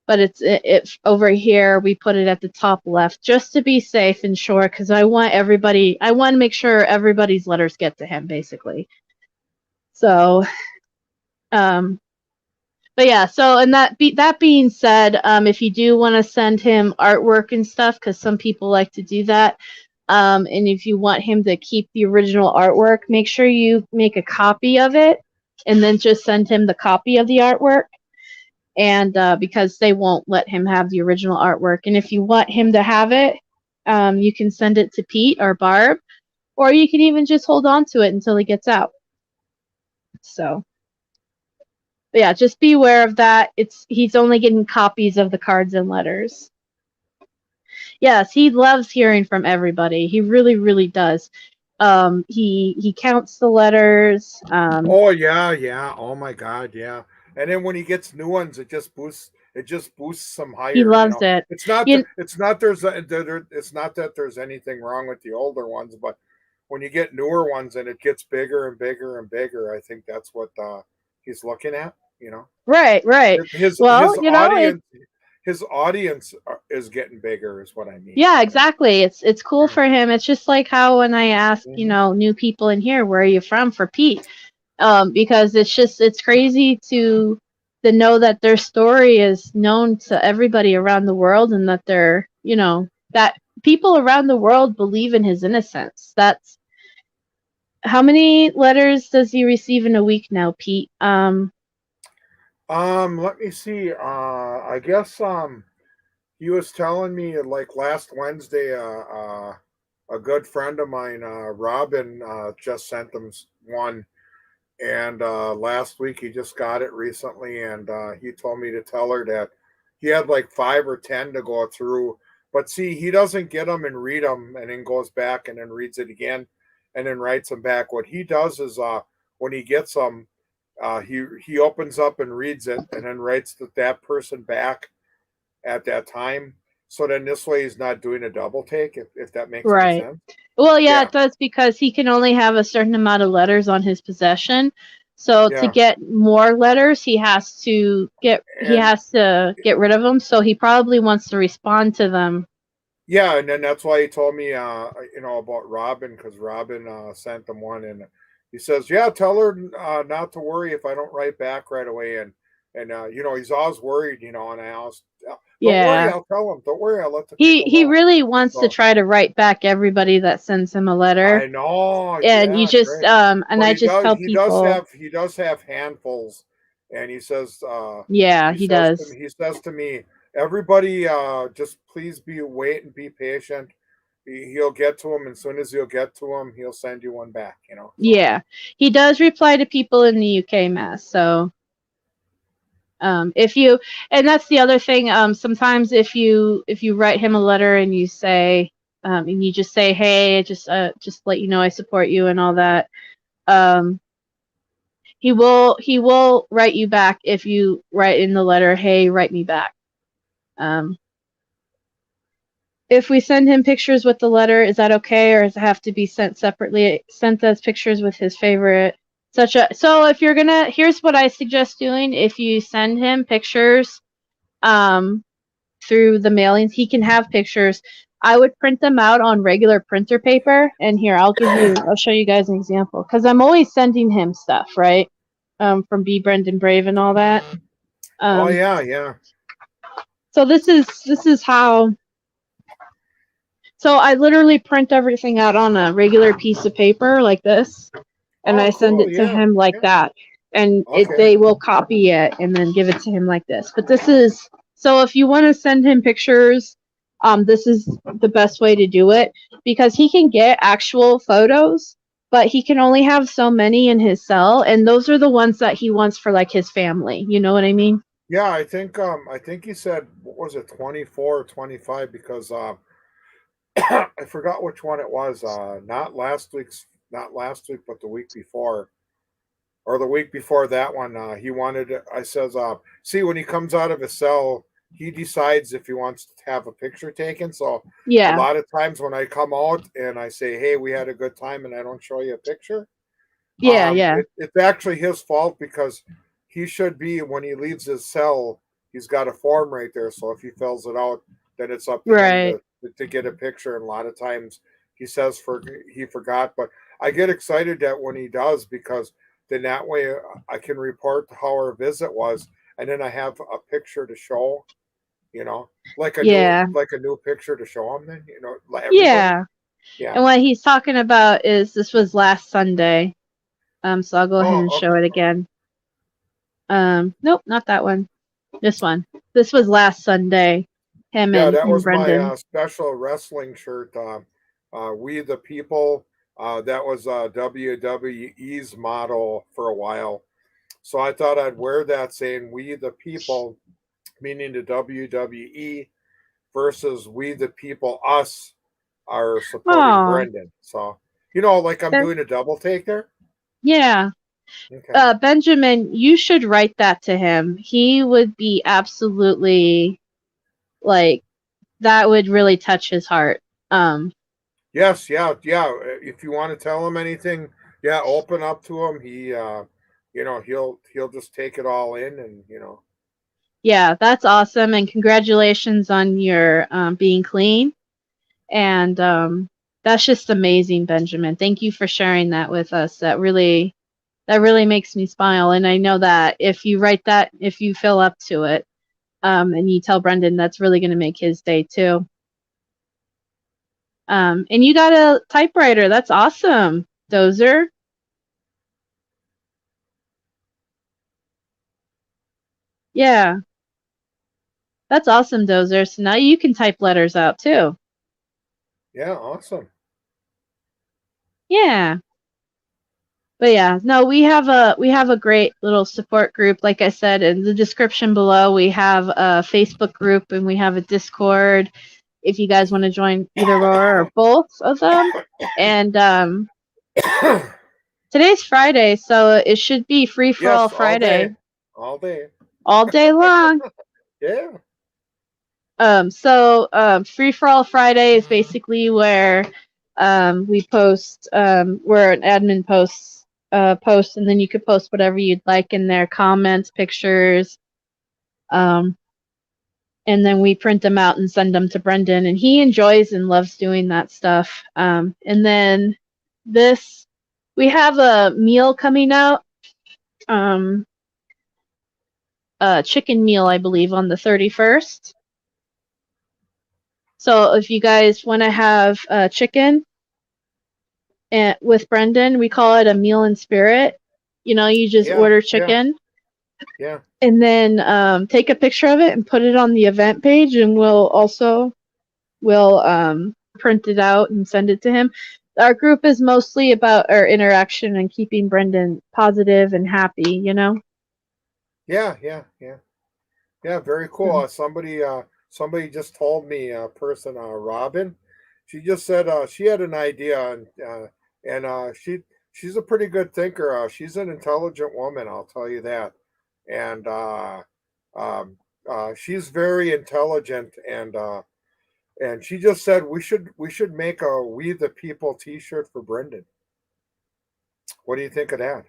it's over here we put it at the top left just to be safe and sure, because I want to make sure everybody's letters get to him basically. So, but yeah, so and that being said, if you do want to send him artwork and stuff, because some people like to do that. And if you want him to keep the original artwork, make sure you make a copy of it and then just send him the copy of the artwork. And because they won't let him have the original artwork. And if you want him to have it, you can send it to Pete or Barb, or you can even just hold on to it until he gets out. So, but yeah, just be aware of that. He's only getting copies of the cards and letters. Yes, he loves hearing from everybody. He really, really does. He counts the letters. Oh yeah, yeah. Oh my God, yeah. And then when he gets new ones, it just boosts. It just boosts them He higher. loves it. It's not. You, It's not. It's not that there's anything wrong with the older ones, but when you get newer ones and it gets bigger and bigger and bigger, I think that's what he's looking at. right, right. His Well, his audience. His audience is getting bigger, is what I mean. Yeah, exactly. It's cool for him. It's just like how when I ask, Mm-hmm. new people in here, where are you from for Pete? Because it's crazy to know that their story is known to everybody around the world and that that people around the world believe in his innocence. That's how many letters does he receive in a week now, Pete? Let me see. I guess he was telling me like last Wednesday, a good friend of mine, Robin, just sent him one, and last week he just got it recently, and he told me to tell her that he had like 5 or 10 to go through. But see, he doesn't get them and read them, and then goes back and then reads it again, and then writes them back. What he does is when he gets them, he opens up and reads it, and then writes that person back at that time. So then this way he's not doing a double take, if that makes any Right. sense. Well, yeah, Yeah. it does, because he can only have a certain amount of letters on his possession. So to Yeah. get more letters, he has to get And rid of them. So he probably wants to respond to them. yeah, and then that's why he told me, about Robin, because Robin sent them one, and he says, "Yeah, tell her not to worry if I don't write back right away." And he's always worried, and I asked, "Don't worry, Yeah. I'll tell him. Don't worry, I'll let the He people know." really wants to So try to write back everybody that sends him a letter. I know, And you yeah, just great. and But I he just does, tell he does people, have, he does have handfuls, and he says, yeah, he does. he says to me, everybody, just please wait and be patient. He'll get to him, and as soon as he'll get to him, he'll send you one back. So Yeah. He does reply to people in the UK, Mass. So if you, and that's the other thing, sometimes if you write him a letter and you say, and you just say, hey, just let you know I support you and all that, he will write you back if you write in the letter, hey, write me back. If we send him pictures with the letter, is that okay, or does it have to be sent separately? Sent as pictures with his favorite, so if you're gonna, here's what I suggest doing. If you send him pictures through the mailings, he can have pictures. I would print them out on regular printer paper, and here I'll show you guys an example, because I'm always sending him stuff, right? From B. Brendan Brave and all that. oh yeah. So this is how. So I literally print everything out on a regular piece of paper like this, and Oh, I send cool. it to Yeah, him like yeah. that. And Okay. they will copy it and then give it to him like this. But this is, so if you want to send him pictures, this is the best way to do it, because he can get actual photos, but he can only have so many in his cell, and those are the ones that he wants for like his family. You know what I mean? Yeah, I think he said, what was it, 24 or 25, because I forgot which one it was. Not last week, but the week before, or the week before that one. He wanted. I says, see, when he comes out of his cell, he decides if he wants to have a picture taken. So a Yeah, lot of times when I come out and I say, "Hey, we had a good time," and I don't show you a picture, yeah. it's actually his fault, because he should be, when he leaves his cell, he's got a form right there. So if he fills it out, then it's up to him Right. to get a picture. And a lot of times he says he forgot, but I get excited that when he does, because then that way I can report how our visit was, and then I have a picture to show, Yeah. like a new picture to show him. Then like everybody. Yeah. Yeah. And what he's talking about is, this was last Sunday. So I'll go ahead Oh, and show okay. it again. Nope, not that one. This one. This was last Sunday. Him Yeah, and, that was my Brendan. special wrestling shirt. We the People. That was WWE's motto for a while. So I thought I'd wear that, saying "We the People," meaning the WWE, versus "We the People," us are supporting Oh, Brendan. So like I'm that, doing a double take there. yeah. Okay. Benjamin, you should write that to him. He would be absolutely, like, that would really touch his heart. Yes. Yeah. Yeah. If you want to tell him anything, yeah, open up to him. He'll just take it all in, and Yeah, that's awesome, and congratulations on your being clean. And that's just amazing, Benjamin. Thank you for sharing that with us. That really makes me smile. And I know that if you write that, if you fill up to it, and you tell Brendan, that's really going to make his day too. And you got a typewriter. That's awesome, Dozer. Yeah, that's awesome, Dozer. So now you can type letters out too. yeah, awesome. Yeah. But yeah, no, we have a great little support group. Like I said, in the description below, we have a Facebook group and we have a Discord, if you guys want to join either or both of them. And today's Friday, so it should be free for all Yes, all day. Friday, All day. all day long. Yeah. Free for All Friday is basically where we post where an admin posts post, and then you could post whatever you'd like in there, comments, pictures, and then we print them out and send them to Brendan, and he enjoys and loves doing that stuff. And then we have a meal coming out, a chicken meal, I believe, on the 31st. So if you guys want to have chicken with Brendan, we call it a meal in spirit. You know, you just order chicken. Yeah. And then take a picture of it and put it on the event page, and we'll print it out and send it to him. Our group is mostly about our interaction and keeping Brendan positive and happy, you know? Yeah. Very cool. Somebody just told me, Robin, she just said she had an idea, and she's a pretty good thinker. She's an intelligent woman, I'll tell you that. And she's very intelligent, and she just said we should make a "We the People" T-shirt for Brendan. What do you think of that?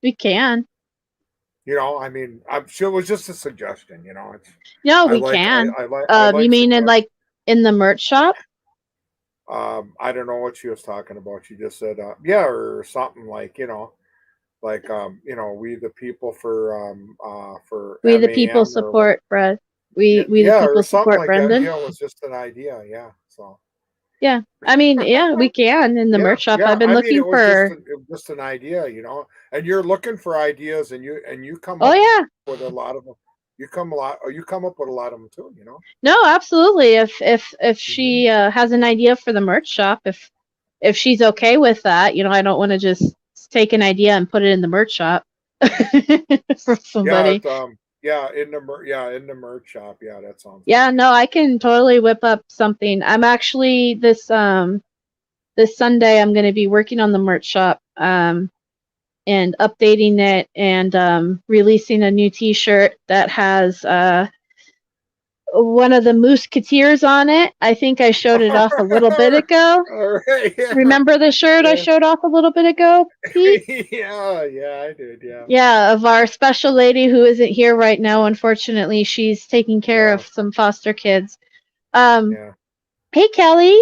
We can. You know, I mean, I'm sure it was just a suggestion. You know, we can. I like you mean in the merch shop? I don't know what she was talking about. She just said, yeah, or something like, you know, we the people for we the people support Brad. We the people support like Brendan. Yeah, it was just an idea. Yeah. So. Yeah, I mean, yeah, we can in the merch shop. I've been looking for. It was just an idea, you know, and you're looking for ideas, and you come. With a lot of them. You come up with a lot of them too, you know. No, absolutely. If she has an idea for the merch shop, if she's okay with that, you know, I don't want to just take an idea and put it in the merch shop for somebody. In the merch shop. Yeah, that sounds. Yeah, good. No, I can totally whip up something. I'm actually this Sunday I'm going to be working on the merch shop and updating it and releasing a new T-shirt that has one of the Musketeers on it. I think I showed it off a little bit ago. Right, yeah. Remember the shirt I showed off a little bit ago, Pete? Yeah, I did, yeah. Yeah, of our special lady who isn't here right now, unfortunately. She's taking care of some foster kids. Hey, Kelly.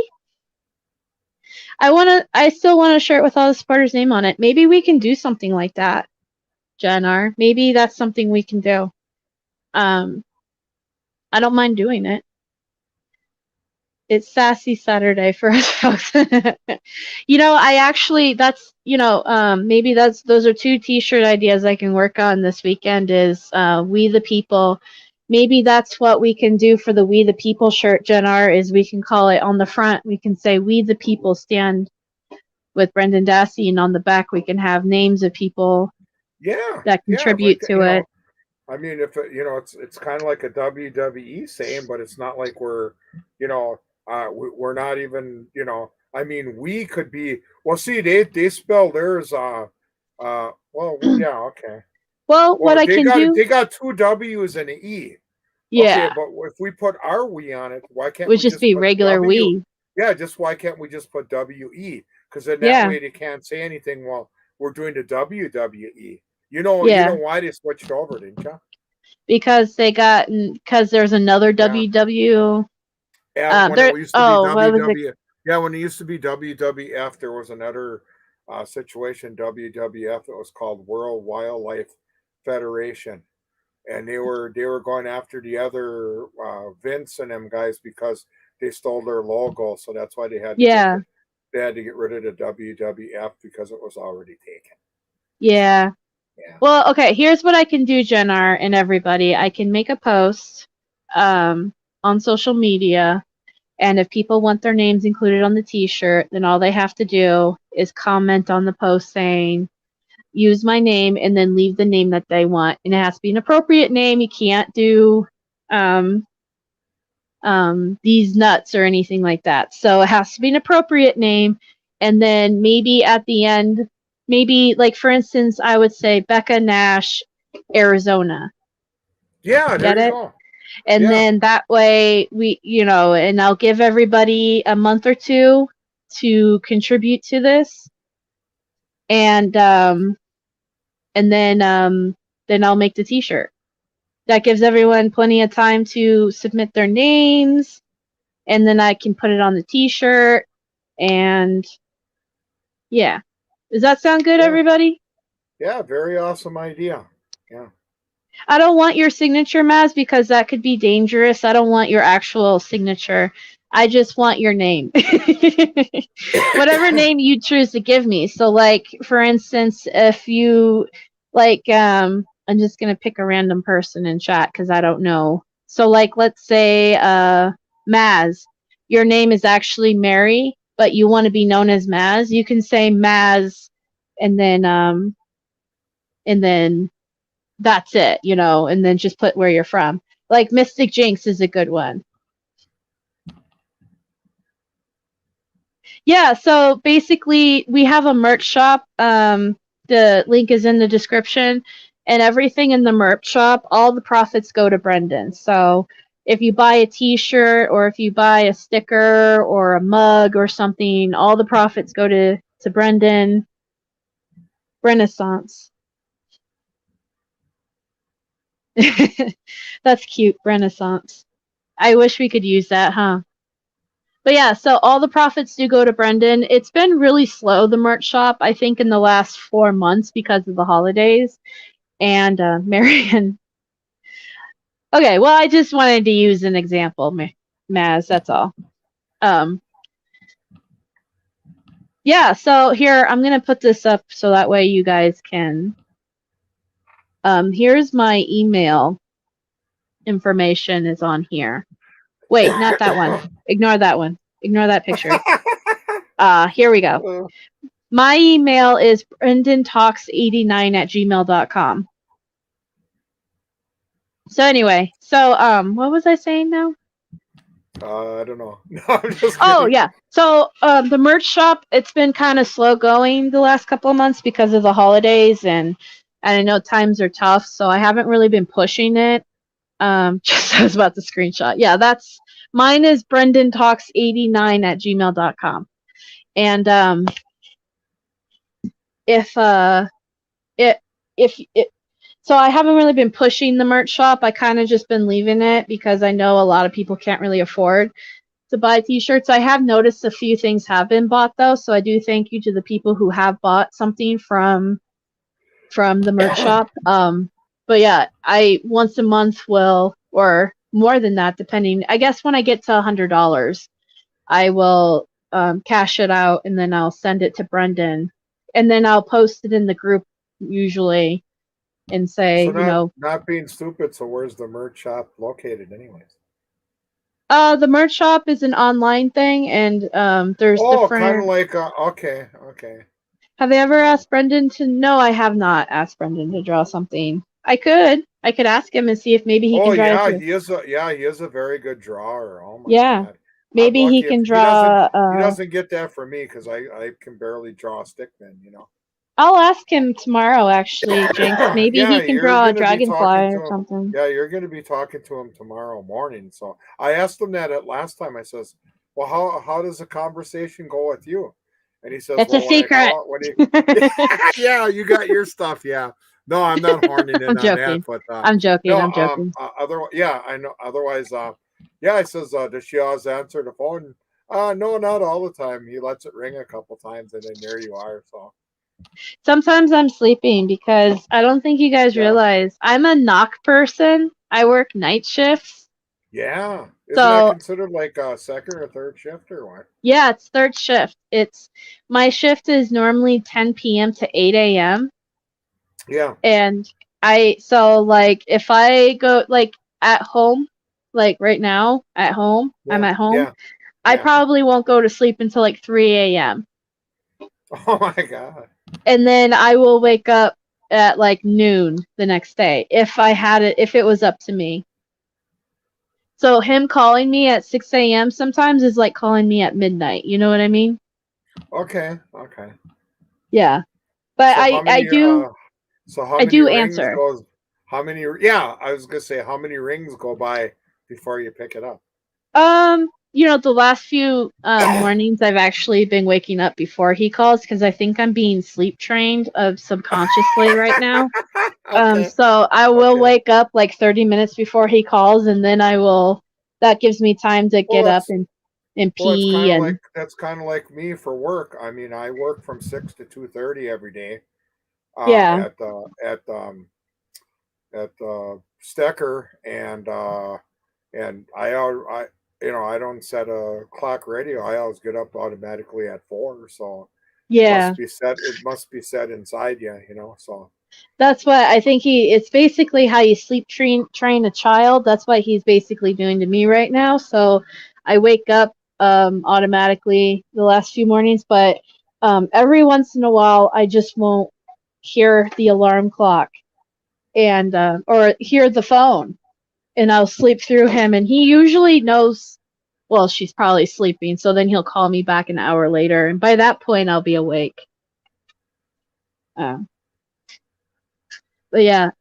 I still want a shirt with all the supporters' name on it. Maybe we can do something like that, Jen R. Maybe that's something we can do. I don't mind doing it. It's Sassy Saturday for us folks. You know, maybe those are two T-shirt ideas I can work on this weekend is We the People. Maybe that's what we can do for the We the People shirt, Jen R, is we can call it on the front, we can say We the People stand with Brendan Dassey, and on the back we can have names of people that contribute to it. I mean, if it's kind of like a WWE saying, but it's not like we're we're not even, I mean, we could be, well, see, they spell theirs, okay. Well, what I can do, they got two W's and an E. Yeah. Okay, but if we put our we on it, why can't we just be regular we? Yeah, why can't we just put WE? Because then that way they can't say anything. Well, we're doing the WWE. You know why they switched over, didn't you? Because there's another WW. When it used to be when it used to be WWF, there was another situation, WWF, that was called World Wildlife Federation, and they were going after the other Vince and them guys because they stole their logo, so that's why they had to get rid of the WWF because it was already taken. Yeah. Well, okay, here's what I can do, Jen R, and everybody. I can make a post on social media, and if people want their names included on the T-shirt, then all they have to do is comment on the post saying, use my name, and then leave the name that they want. And it has to be an appropriate name. You can't do these nuts or anything like that. So it has to be an appropriate name, and then maybe at the end, maybe, like, for instance, I would say Becca Nash, Arizona. Yeah, there you go. And then that way and I'll give everybody a month or two to contribute to this. And then I'll make the t-shirt. That gives everyone plenty of time to submit their names, and then I can put it on the t-shirt. And yeah. Does that sound good, everybody? Yeah, very awesome idea. Yeah. I don't want your signature, Maz, because that could be dangerous. I don't want your actual signature. I just want your name. Whatever name you choose to give me. So, like, for instance, if you, like, I'm just going to pick a random person in chat because I don't know. So, like, let's say Maz. Your name is actually Mary, but you want to be known as Maz. You can say Maz, and then that's it, and then just put where you're from. Like Mystic Jinx is a good one. Yeah, so basically we have a merch shop. The link is in the description, and everything in the merch shop, all the profits go to Brendan. So if you buy a t-shirt or if you buy a sticker or a mug or something, all the profits go to Brendan. Renaissance. That's cute, Renaissance. I wish we could use that, huh? But yeah, so all the profits do go to Brendan. It's been really slow, the merch shop, I think, in the last 4 months because of the holidays. And Marion. Okay, well, I just wanted to use an example, Maz, that's all. Yeah, so here, I'm going to put this up so that way you guys can... here's my email information is on here. Wait, not that one. Ignore that one. Ignore that picture. Here we go. My email is brendantalks89@gmail.com. So anyway, what was I saying now? I don't know. No, I'm just oh, kidding. Yeah. So the merch shop, it's been kind of slow going the last couple of months because of the holidays, and I know times are tough, so I haven't really been pushing it. Just I was about to screenshot. Yeah, mine is brendantalks89@gmail.com. And so I haven't really been pushing the merch shop. I kind of just been leaving it because I know a lot of people can't really afford to buy t-shirts. I have noticed a few things have been bought though, so I do thank you to the people who have bought something from the merch shop. But yeah, I once a month will, or more than that, depending. I guess when I get to $100, I will cash it out, and then I'll send it to Brendan, and then I'll post it in the group usually, and say, not being stupid. So where's the merch shop located, anyways? The merch shop is an online thing, and there's different. Kind of like okay. Have they ever asked Brendan to? No, I have not asked Brendan to draw something. I could ask him and see if maybe he can draw. He is a very good drawer. Oh my God. Maybe he can draw. He doesn't get that from me because I can barely draw a stickman. I'll ask him tomorrow, actually, Jinx. Maybe he can draw a dragonfly or something. Yeah, you're going to be talking to him tomorrow morning. So I asked him that last time. I says, "Well, how does the conversation go with you?" And he says, "It's a secret." Yeah, you got your stuff. Yeah. No, I'm not horning in on that. But I'm joking. I'm joking. Otherwise, yeah, I know. Otherwise, yeah, I says, does she always answer the phone? No, not all the time. He lets it ring a couple times, and then there you are. So sometimes I'm sleeping because I don't think you guys realize I'm a knock person. I work night shifts. Yeah. Isn't that considered like a second or third shift or what? Yeah, it's third shift. My shift is normally 10 p.m. to 8 a.m. Yeah. And if I go at home, like right now at home, I'm at home. Yeah. I probably won't go to sleep until 3 a.m. Oh my God. And then I will wake up at noon the next day if it was up to me. So him calling me at 6 a.m. sometimes is like calling me at midnight. You know what I mean? Okay. Yeah. But I do. So how many rings answer. I was gonna say, how many rings go by before you pick it up? The last few mornings I've actually been waking up before he calls because I think I'm being sleep trained subconsciously right now. Okay. So I will Okay. wake up like 30 minutes before he calls, and then that gives me time to Well, get up and it's pee and that's kind of like me for work. I mean, I work from 6 to 2:30 every day yeah, at Stecker, and I I don't set a clock radio. I always get up automatically at 4, so yeah. it must be set inside you, so That's what I think it's basically how you sleep train a child. That's what he's basically doing to me right now. So I wake up automatically the last few mornings, but every once in a while I just won't hear the alarm clock and or hear the phone, and I'll sleep through him, and he usually knows. Well, she's probably sleeping, so then he'll call me back an hour later, and by that point I'll be awake. Uh, but yeah.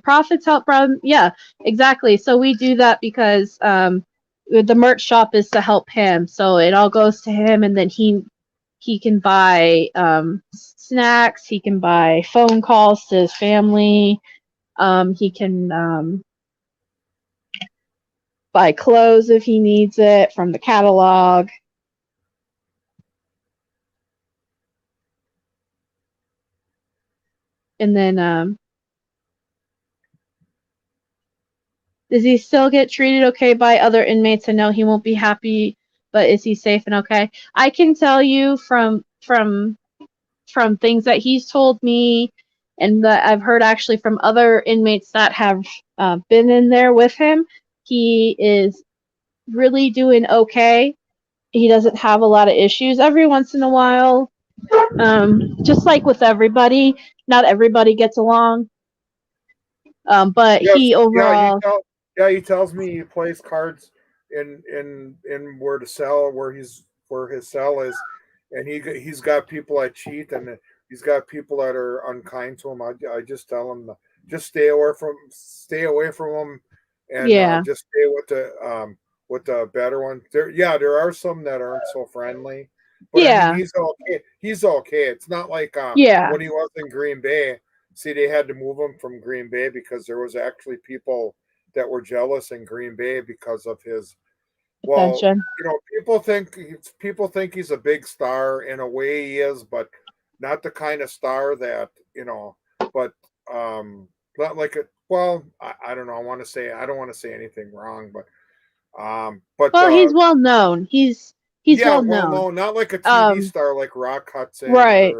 Profits help from, yeah, exactly. So we do that because the merch shop is to help him, so it all goes to him, and then he can buy snacks, he can buy phone calls to his family, he can buy clothes if he needs it from the catalog. And then does he still get treated okay by other inmates? I know he won't be happy, but is he safe and okay? I can tell you from things that he's told me, and that I've heard actually from other inmates that have been in there with him, he is really doing okay. He doesn't have a lot of issues. Every once in a while, just like with everybody, not everybody gets along. But yes, he overall, he tells me he plays cards in where to sell where his cell is, and he's got people that cheat, and he's got people that are unkind to him. I just tell him to just stay away from him, and yeah, just stay with the better one. There are some that aren't so friendly, but I mean yeah, he's okay. He's okay. It's not like yeah, when he was in Green Bay. See, they had to move him from Green Bay because there was actually people that were jealous in Green Bay because of his. Well, attention. people think he's a big star. In a way, he is, but not the kind of star that. But not like a. Well, I don't know. I don't want to say anything wrong, but Well, he's well known. He's yeah, well well, known. no, not like a TV Um, star like Rock Hudson right.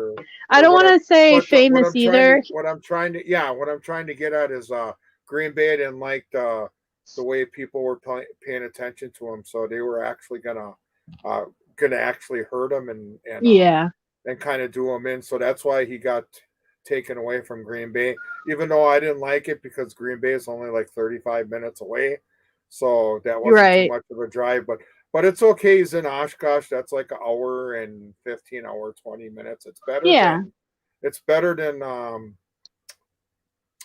I or don't want whatever. to say But famous either. what I'm trying to get at is Green Bay didn't like the way people were paying attention to him, so they were actually uh gonna actually hurt him Yeah. and kind of do him in. So that's why he got taken away from Green Bay, even though I didn't like it because Green Bay is only like 35 minutes away, so that wasn't too Right. much of a drive. But it's okay. He's in Oshkosh. That's like an hour and 15 hour 20 minutes. Yeah. It's better than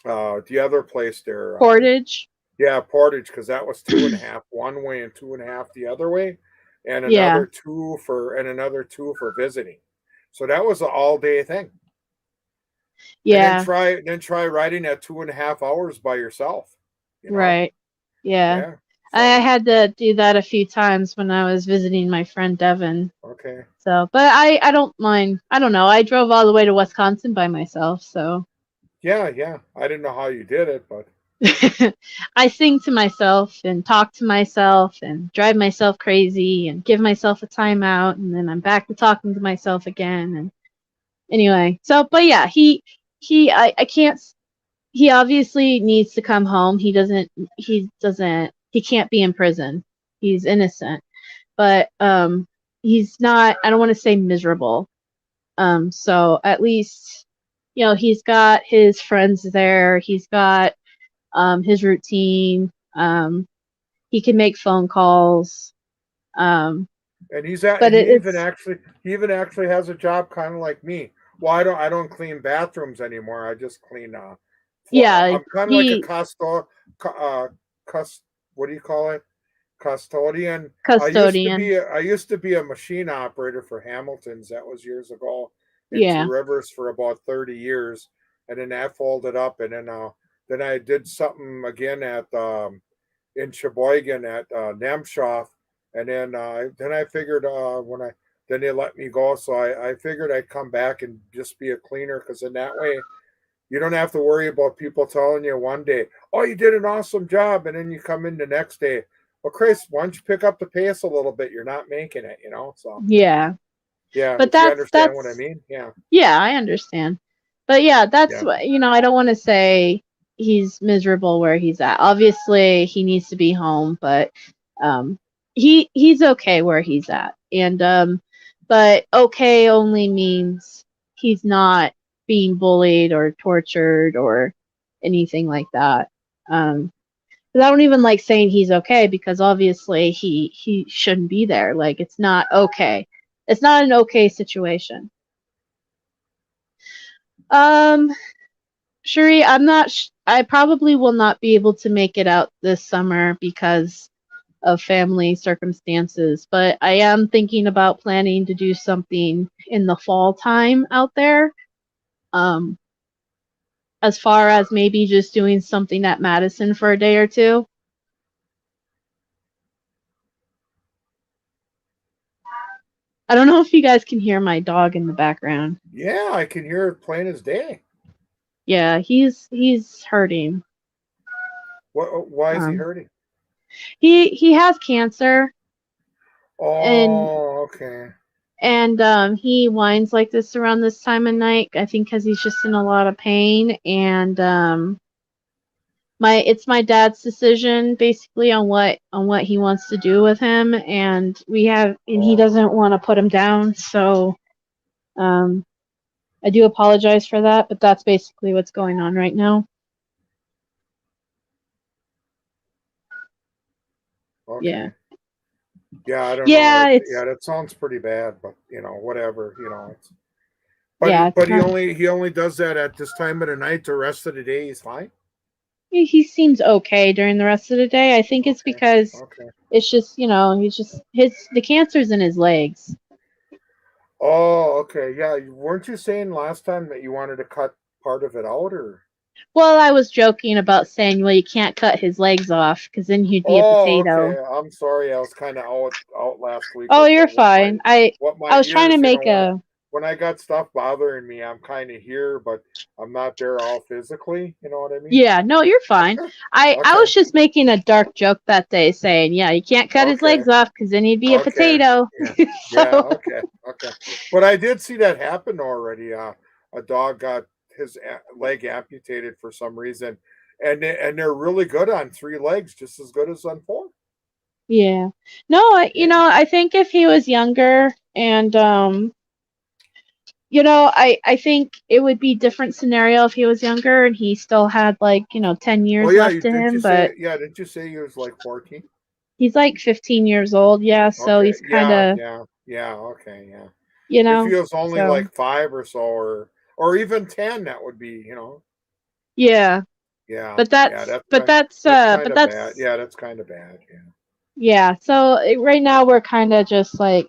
the other place there. Portage. Yeah, Portage, because that was 2.5 one way and 2.5 the other way, and Yeah. another two for visiting. So that was an all day thing. And Yeah. then try riding at 2.5 hours by yourself. You know? Right. Yeah. Yeah. I So had to do that a few times when I was visiting my friend Devin. okay. So, but I don't mind. I don't know. I drove all the way to Wisconsin by myself, so Yeah, yeah. I didn't know how you did it, but I sing to myself and talk to myself and drive myself crazy and give myself a timeout, and then I'm back to talking to myself again. And anyway, so but yeah, I can't. He obviously needs to come home. He can't be in prison. He's innocent, but he's not. I don't want to say miserable. So at least he's got his friends there. He's got his routine. He can make phone calls. Um, and but it's he even actually has a job kind of like me. Well, I don't clean bathrooms anymore. I just clean yeah. I'm kind of like a He Costo, uh, cus, what do you call it? Custodian. Custodian. I used to be a machine operator for Hamilton's. That was years ago in Two Yeah. Rivers for about 30 years, and then that folded up, and then I did something again at in Sheboygan at Nemshoff, and then I figured then they let me go, so I figured I'd come back and just be a cleaner, because in that way you don't have to worry about people telling you one day, "Oh, you did an awesome job," and then you come in the next day, "Well, Chris, why don't you pick up the pace a little bit? You're not making it, you know." So Yeah. yeah, But if you understand what I mean, yeah, yeah, I understand. But yeah, that's yeah, what, I don't want to say he's miserable where he's at. Obviously, he needs to be home, but um he's okay where he's at. And but okay only means he's not being bullied or tortured or anything like that. 'Cause I don't even like saying he's okay, because obviously he shouldn't be there. Like, it's not okay. It's not an okay situation. Um, Cherie, I'm not. I probably will not be able to make it out this summer because of family circumstances, but I am thinking about planning to do something in the fall time out there. Um, as far as maybe just doing something at Madison for a day or two. I don't know if you guys can hear my dog in the background. yeah. I can hear it plain as day. Yeah, he's hurting. What? Why is he Um, hurting? he has cancer, and Oh, okay. he whines like this around this time of night. I think because he's just in a lot of pain, and it's my dad's decision basically on what he wants to do with him, and he Oh, doesn't want to put him down. So um, I do apologize for that, but that's basically what's going on right now. Yeah. okay. Yeah, I don't know. Yeah, Yeah, that sounds pretty bad, but whatever. It's yeah, it's but not. he only does that at this time of the night. The rest of the day he's fine. He seems okay during the rest of the day. I think it's Okay, because okay. it's just, he's just the cancer's in his legs. Oh, okay. Yeah, weren't you saying last time that you wanted to cut part of it out, or? Well, I was joking about saying, well, you can't cut his legs off because then he'd be a Oh, potato. okay. I'm sorry. I was kind of out last week Oh, with you're what fine. my I was trying to ears. make a. When I got stuff bothering me, I'm kind of here, but I'm not there all physically. You know what I mean? Yeah, no, you're fine. I Okay. was just making a dark joke that day, saying, yeah, you can't cut his Okay. legs off because then he'd be a Okay. potato. Yeah. Yeah. So Okay. Okay. But I did see that happen already. A dog got his leg amputated for some reason, and they're really good on three legs, just as good as on four. yeah, no, Yeah. I think if he was younger and I think it would be different scenario if he was younger and he still had, like, 10 Oh years yeah. left to Didn't you him, but say? Yeah. Didn't you say he was like 14? he's like 15 years old, yeah, so Okay. he's kind Yeah. of, Yeah. Yeah. Okay. Yeah. If he was only so like five or so, or even 10, that would be. yeah, Yeah. but Yeah. that's Kind but of bad. that's Yeah. That's kind of bad. Yeah. yeah, so right now we're kind of just like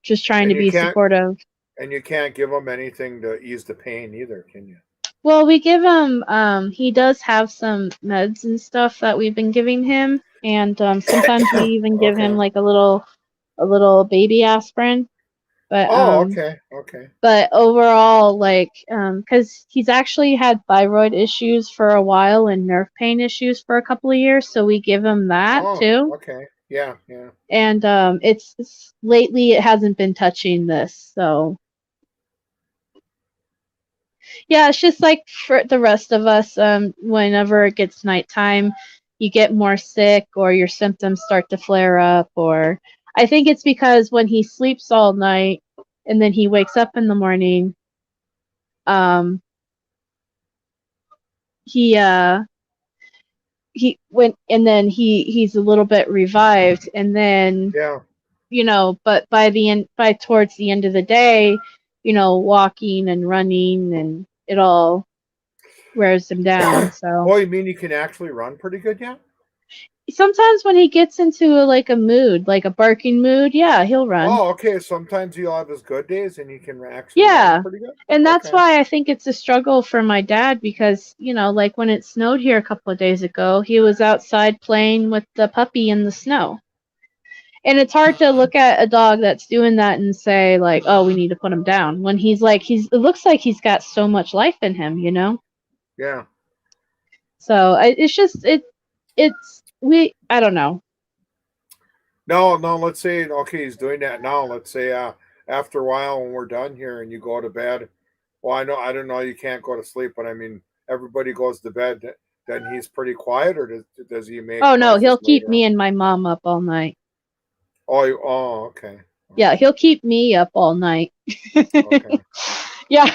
just trying And to you be can't supportive. and you can't give them anything to ease the pain either, can you? Well, we give him he does have some meds and stuff that we've been giving him, and sometimes we even give him Okay. like a little baby aspirin. But Oh, okay. Okay. overall, like, because he's actually had thyroid issues for a while and nerve pain issues for a couple of years, so we give him that Oh, too. okay. Yeah. Yeah. And it's lately it hasn't been touching this, so yeah, it's just like for the rest of us. Whenever it gets nighttime, you get more sick or your symptoms start to flare up, or I think it's because when he sleeps all night and then he wakes up in the morning, um, he he went and then he's a little bit revived, and then Yeah. but by towards the end of the day, walking and running and it all wears him down. So Oh, you mean you can actually run pretty good, yeah? sometimes when he gets into like a mood, like a barking mood, yeah, he'll run. Oh, okay. Sometimes he'll have his good days and he can actually run Yeah. pretty good. And that's Okay. why I think it's a struggle for my dad because, like when it snowed here a couple of days ago, he was outside playing with the puppy in the snow. And it's hard to look at a dog that's doing that and say like, "Oh, we need to put him down." When it looks like he's got so much life in him, Yeah. So it's just I don't know. No, no. Let's say okay, he's doing that now. Let's say after a while when we're done here and you go to bed. Well, I don't know. You can't go to sleep, but I mean, everybody goes to bed. Then he's pretty quiet, or does he make Oh no, noises he'll keep later me on? and my mom up all night. Oh, okay. Yeah, he'll keep me up all night. Okay. Yeah.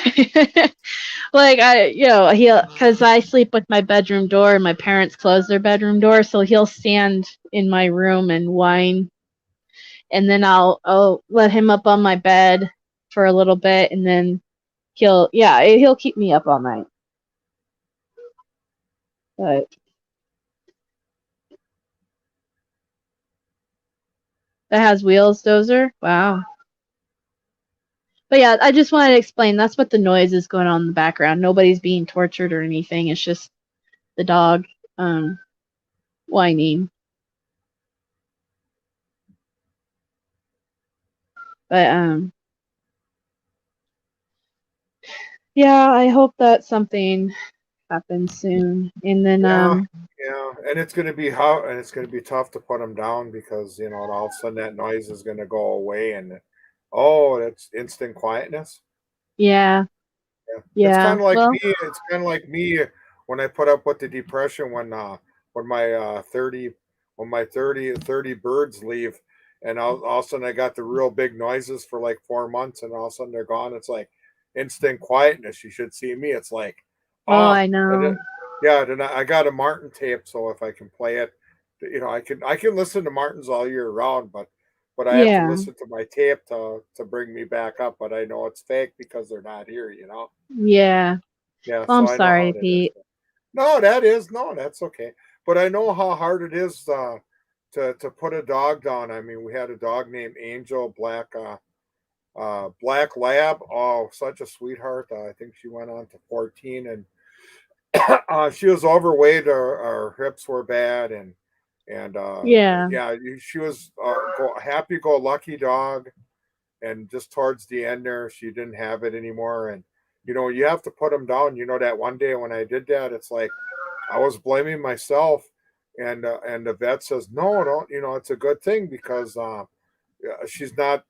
Like because I sleep with my bedroom door and my parents close their bedroom door, so he'll stand in my room and whine, and then I'll let him up on my bed for a little bit, and then he'll keep me up all night. But that has wheels, Dozer. Wow. But yeah, I just wanted to explain that's what the noise is going on in the background. Nobody's being tortured or anything. It's just the dog whining. But yeah, I hope that something happens soon. And then Yeah, yeah, and it's gonna be how, and it's gonna be tough to put him down because all of a sudden that noise is gonna go away, and oh, that's instant quietness. yeah, Yeah, it's yeah. kind of like Well, me. It's kind of like me when I put up with the depression when my 30 when my 30 birds leave, and all of a sudden I got the real big noises for like 4 months, and all of a sudden they're gone. It's like instant quietness. You should see me. It's like oh, ah, I and know. yeah. Then I got a Martin tape, so if I can play it, I can listen to Martins all year round, but I have to Yeah, listen to my tape to bring me back up. But I know it's fake because they're not here. yeah. Yeah, Well, I'm so I know how sorry, it is. Pete. No, no, that's okay. But I know how hard it is to put a dog down. I mean, we had a dog named Angel, black lab. Oh, such a sweetheart. I think she went on to 14, and she was overweight. Her hips were bad, and Yeah, yeah, she was happy go lucky dog. And just towards the end there, she didn't have it anymore, and you have to put them down. That one day when I did that, it's like I was blaming myself, and the vet says no, don't. It's a good thing because she's not.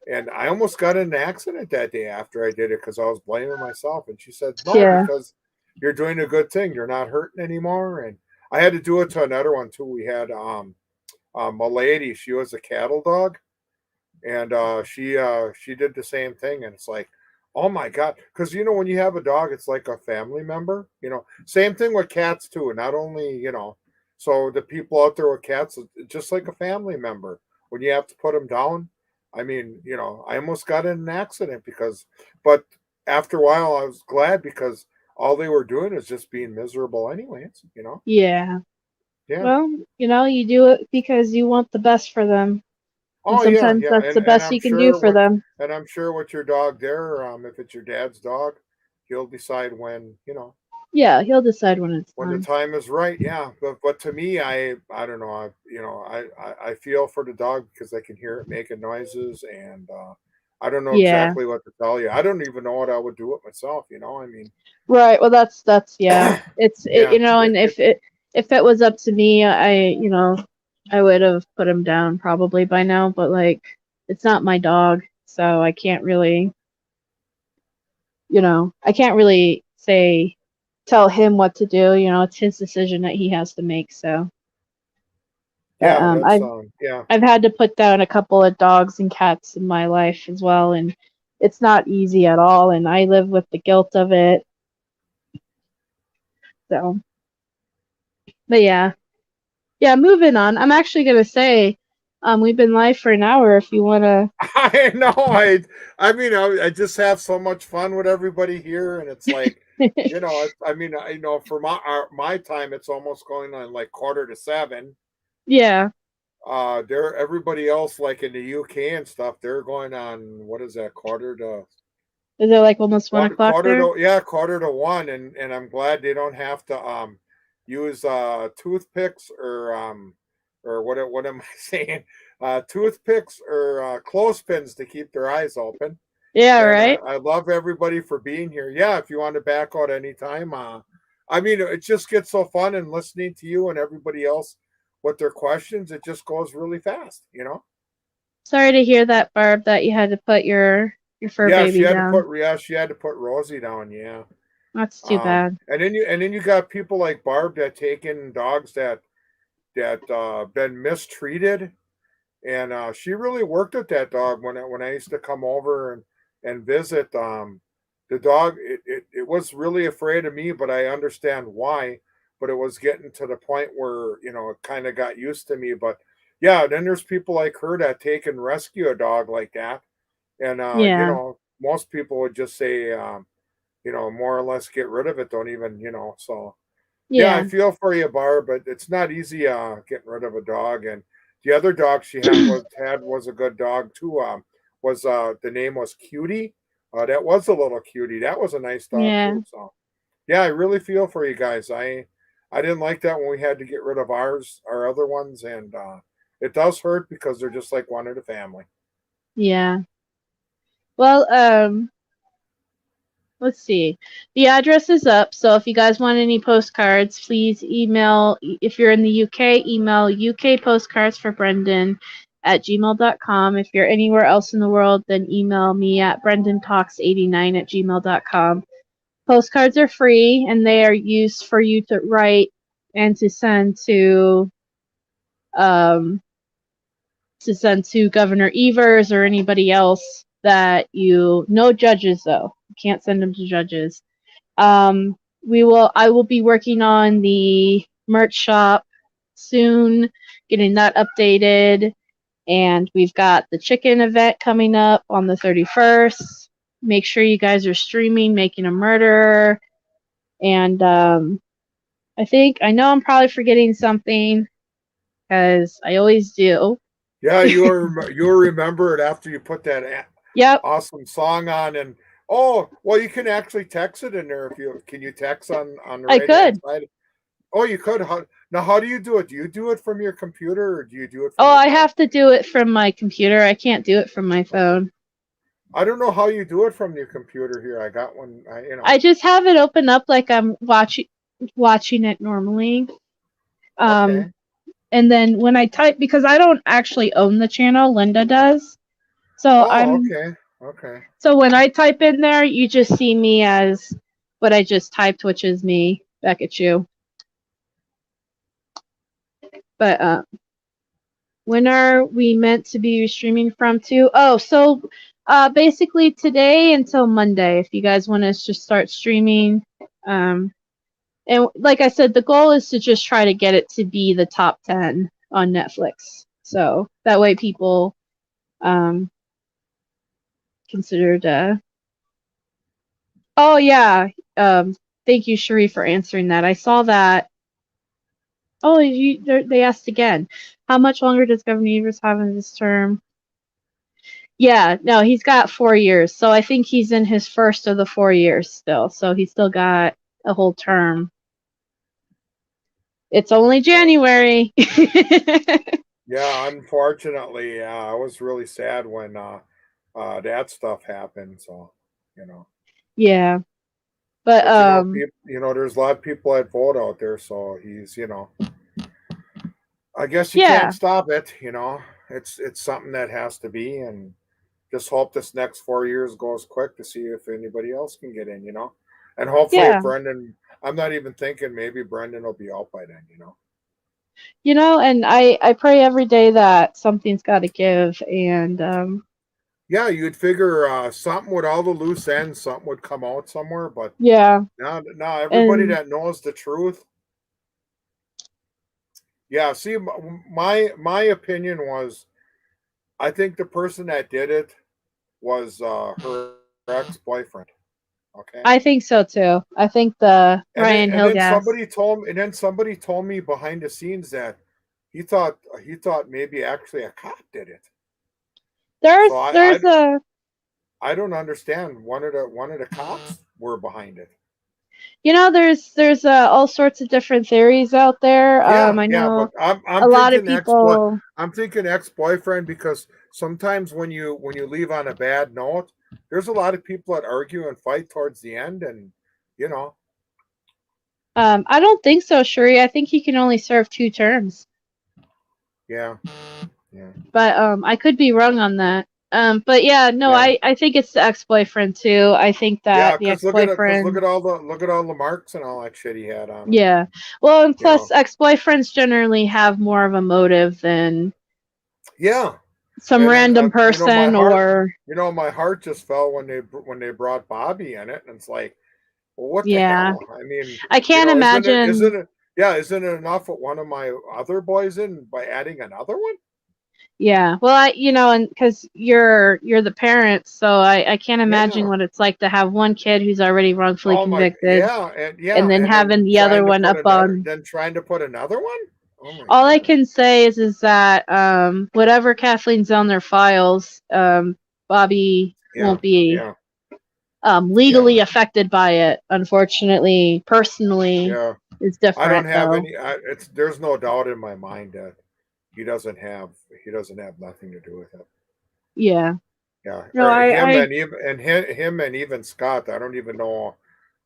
And I almost got in an accident that day after I did it because I was blaming myself, and she said no, yeah, because you're doing a good thing. You're not hurting anymore. And I had to do it to another one too. We had a lady. She was a cattle dog, and she did the same thing, and it's like, oh my god, because when you have a dog, it's like a family member. Same thing with cats too. Not only so the people out there with cats, it's just like a family member. When you have to put them down, I mean, I almost got in an accident but after a while, I was glad because all they were doing is just being miserable, anyways. yeah. Yeah. Well, you do it because you want the best for them, and Oh yeah, sometimes yeah, that's and the and best I'm you can do sure for what them. and I'm sure with your dog there, if it's your dad's dog, he'll decide Yeah, he'll decide when it's when the time. time is right. Yeah, but to me, I don't know. I feel for the dog because I can hear it making noises, and I don't know Yeah. exactly what to tell you. I don't even know what I would do with myself. I mean, Right. Well, that's yeah. yeah, And if it was up to me, I would have put him down probably by now. But like, it's not my dog, so I can't really tell him what to do. It's his decision that he has to make. So, but yeah, that's yeah. I've had to put down a couple of dogs and cats in my life as well, and it's not easy at all. And I live with the guilt of it. So, but yeah. Yeah, moving on. I'm actually gonna say, we've been live for an hour. If you wanna, I know. I mean, I just have so much fun with everybody here, and it's like, I mean, for my time, it's almost going on like quarter to 7. Yeah. They're everybody else like in the UK and stuff. They're going on what is that Is it like almost 1 o'clock quarter there? to yeah quarter to one, and I'm glad they don't have to use toothpicks or what am I saying toothpicks or clothespins to keep their eyes open. Yeah, And right? I love everybody for being here. Yeah, if you want to back out anytime, I mean, it just gets so fun and listening to you and everybody else with their questions. It just goes really fast, you know. Sorry to hear that, Barb, that you had to put your fur baby down. She had to put Rosie down. Yeah. That's too bad. And then you got people like Barb that take in dogs that been mistreated, and she really worked with that dog when I used to come over and visit. The dog it was really afraid of me, but I understand why. But it was getting to the point where it kind of got used to me. But yeah, then there's people like her that take and rescue a dog like that, and Yeah. most people would just say more or less get rid of it. Don't even so. Yeah, I Yeah. feel for you, Barb, but it's not easy getting rid of a dog. And the other dog she had was a good dog too. Was the name was Cutie. That was a little cutie. That was a nice dog Yeah. too. So yeah, I really feel for you guys. I didn't like that when we had to get rid of our other ones, and it does hurt because they're just like one of the family. Yeah. Well, let's see. The address is up, so if you guys want any postcards, please email. If you're in the UK, email UK postcards for Brendan at gmail.com. If you're anywhere else in the world, then email me at brendantalks89 at gmail.com. Postcards are free, and they are used for you to write and um, to send to Governor Evers or anybody else that no judges though. You can't send them to judges. I will be working on the merch shop soon, getting that updated. And we've got the chicken event coming up on the 31st. Make sure you guys are streaming Making a Murderer. And I know I'm probably forgetting something because I always do. Yeah, you'll remember it after you put that Yep, awesome song on. And oh well, you can actually text it in there if you can. You text on the I right hand could. side. Oh, you could. How do you do it? Do you do it from your computer or do you do it Oh, from your I phone? have to do it from my computer. I can't do it from my phone. I don't know how you do it from your computer here. I got one. I just have it open up like I'm watching it normally. Um, Okay. and then when I type, because I don't actually own the channel, Linda does. So Oh, okay. Okay. so when I type in there, you just see me as what I just typed, which is me back at you. But when are we meant to be streaming from to? Oh, so basically today until Monday, if you guys want us to just start streaming. And like I said, the goal is to just try to get it to be the top 10 on Netflix. So that way people considered. Oh, yeah. Thank you, Cherie, for answering that. I saw that. Oh, they asked again. How much longer does Governor Evers have in this term? Yeah, no, he's got 4 years. So I think he's in his first of the 4 years still. So he's still got a whole term. It's only January. Yeah, unfortunately, I was really sad when that stuff happened. So, you know, Yeah. But but there's a lot of people that vote out there. So I guess you can't yeah. stop it. It's something that has to be, and just hope this next 4 years goes quick to see if anybody else can get in. And hopefully, if Yeah. Brendan, I'm not even thinking maybe Brendan will be out by then. And I pray every day that something's got to give. And Yeah, you'd figure something with all the loose ends, something would come out somewhere. But yeah. now everybody And that knows the truth. Yeah, see, my opinion was, I think the person that did it was her ex boyfriend. Okay, I think so too. I think the and then Ryan and then Hillgas. somebody told me, behind the scenes that he thought maybe actually a cop did it. There's So there's a I don't understand. One of the cops were behind it. there's all sorts of different theories out there. Yeah, I yeah, know but I'm a lot of thinking people. I'm thinking ex-boyfriend, because sometimes when you leave on a bad note, there's a lot of people that argue and fight towards the end, and you know, I don't think so, Shuri. I think he can only serve 2 terms, yeah, yeah, but I could be wrong on that. But yeah, no, yeah, I think it's the ex-boyfriend too. I think yeah. that the Because look ex-boyfriend. at all the marks and all that shit he had on him. Yeah. Well, and You plus know, ex-boyfriends generally have more of a motive than yeah. some And then random person or my heart just fell when they brought Bobby in it, and it's like, well, what the yeah. hell? I mean, I can't imagine. isn't it enough with one of my other boys in by adding another one? Yeah. Well, and because you're the parent, so I can't imagine Yeah. what it's like to have one kid who's already wrongfully Oh my, convicted and then and having then the other one up on. trying to put another one. Oh my All I god. can say is that whatever Kathleen's on their files, Bobby Yeah, won't be yeah, legally yeah, affected by it. Unfortunately, personally, yeah. is I don't different have though. any. It's there's no doubt in my mind that he doesn't have nothing to do with it. Yeah. Yeah, No, or him I and him and even Scott. I don't even know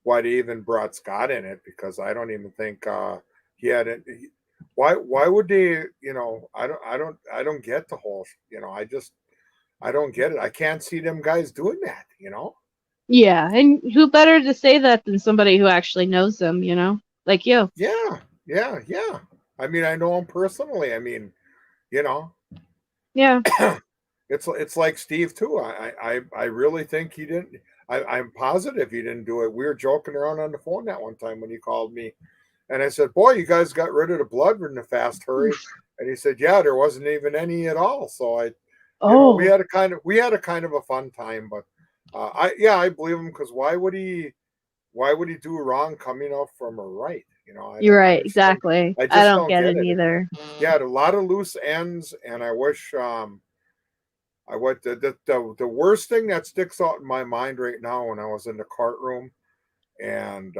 why they even brought Scott in it, because I don't even think he had it. Why would they? I don't get the whole. I don't get it. I can't see them guys doing that. yeah, and who better to say that than somebody who actually knows them, like you. Yeah, yeah, yeah. I mean, I know him personally. I mean, you know, Yeah. it's like Steve too. I really think he didn't. I'm positive he didn't do it. We were joking around on the phone that one time when he called me, and I said, "Boy, you guys got rid of the blood in a fast hurry." And he said, "Yeah, there wasn't even any at all." So we Oh, had a kind of a fun time. But I believe him, because why would he do wrong coming up from a right? I you're don't right. understand. Exactly. I I just don't don't get get it it. either. Yeah, a lot of loose ends, and I wish I went the worst thing that sticks out in my mind right now, when I was in the courtroom, and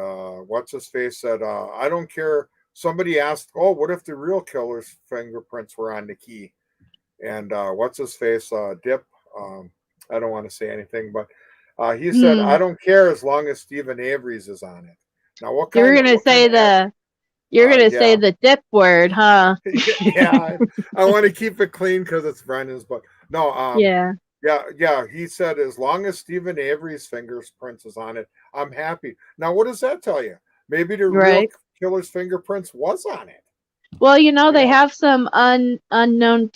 what's his face said, I don't care. Somebody asked, "Oh, what if the real killer's fingerprints were on the key?" And what's his face, Dip. Um, I don't want to say anything, but he said, "I Hmm. don't care as long as Stephen Avery's is on it." Now, You're gonna what kind say of act? the you're gonna say Yeah, the dip word, huh? yeah. I want to keep it clean because it's Brendan's, but no, Yeah. yeah, yeah. He said, as long as Stephen Avery's fingerprints is on it, I'm happy. Now, what does that tell you? Maybe the real Right. killer's fingerprints was on it. Well, You they know? have some unknown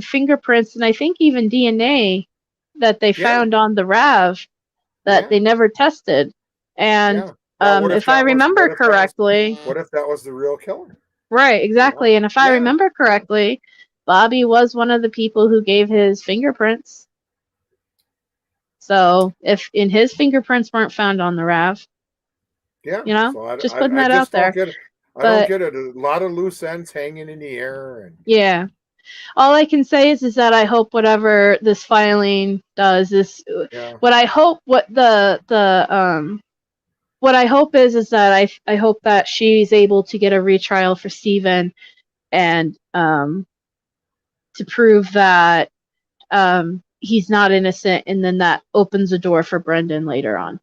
fingerprints and I think even DNA that they Yeah, found on the RAV that yeah, they never tested. And yeah. Well, if I remember correctly, what if that was the real killer? right, You know? exactly. And if I Yeah, remember correctly, Bobby was one of the people who gave his fingerprints. So if in his fingerprints weren't found on the RAV, yeah. So just putting I that out just don't there. get it. I don't But get it. A lot of loose ends hanging in the air, and yeah, all I can say is that I hope whatever this filing does is yeah, what I hope what I hope is that I hope that she's able to get a retrial for Steven and to prove that he's not innocent, and then that opens a door for Brendan later on.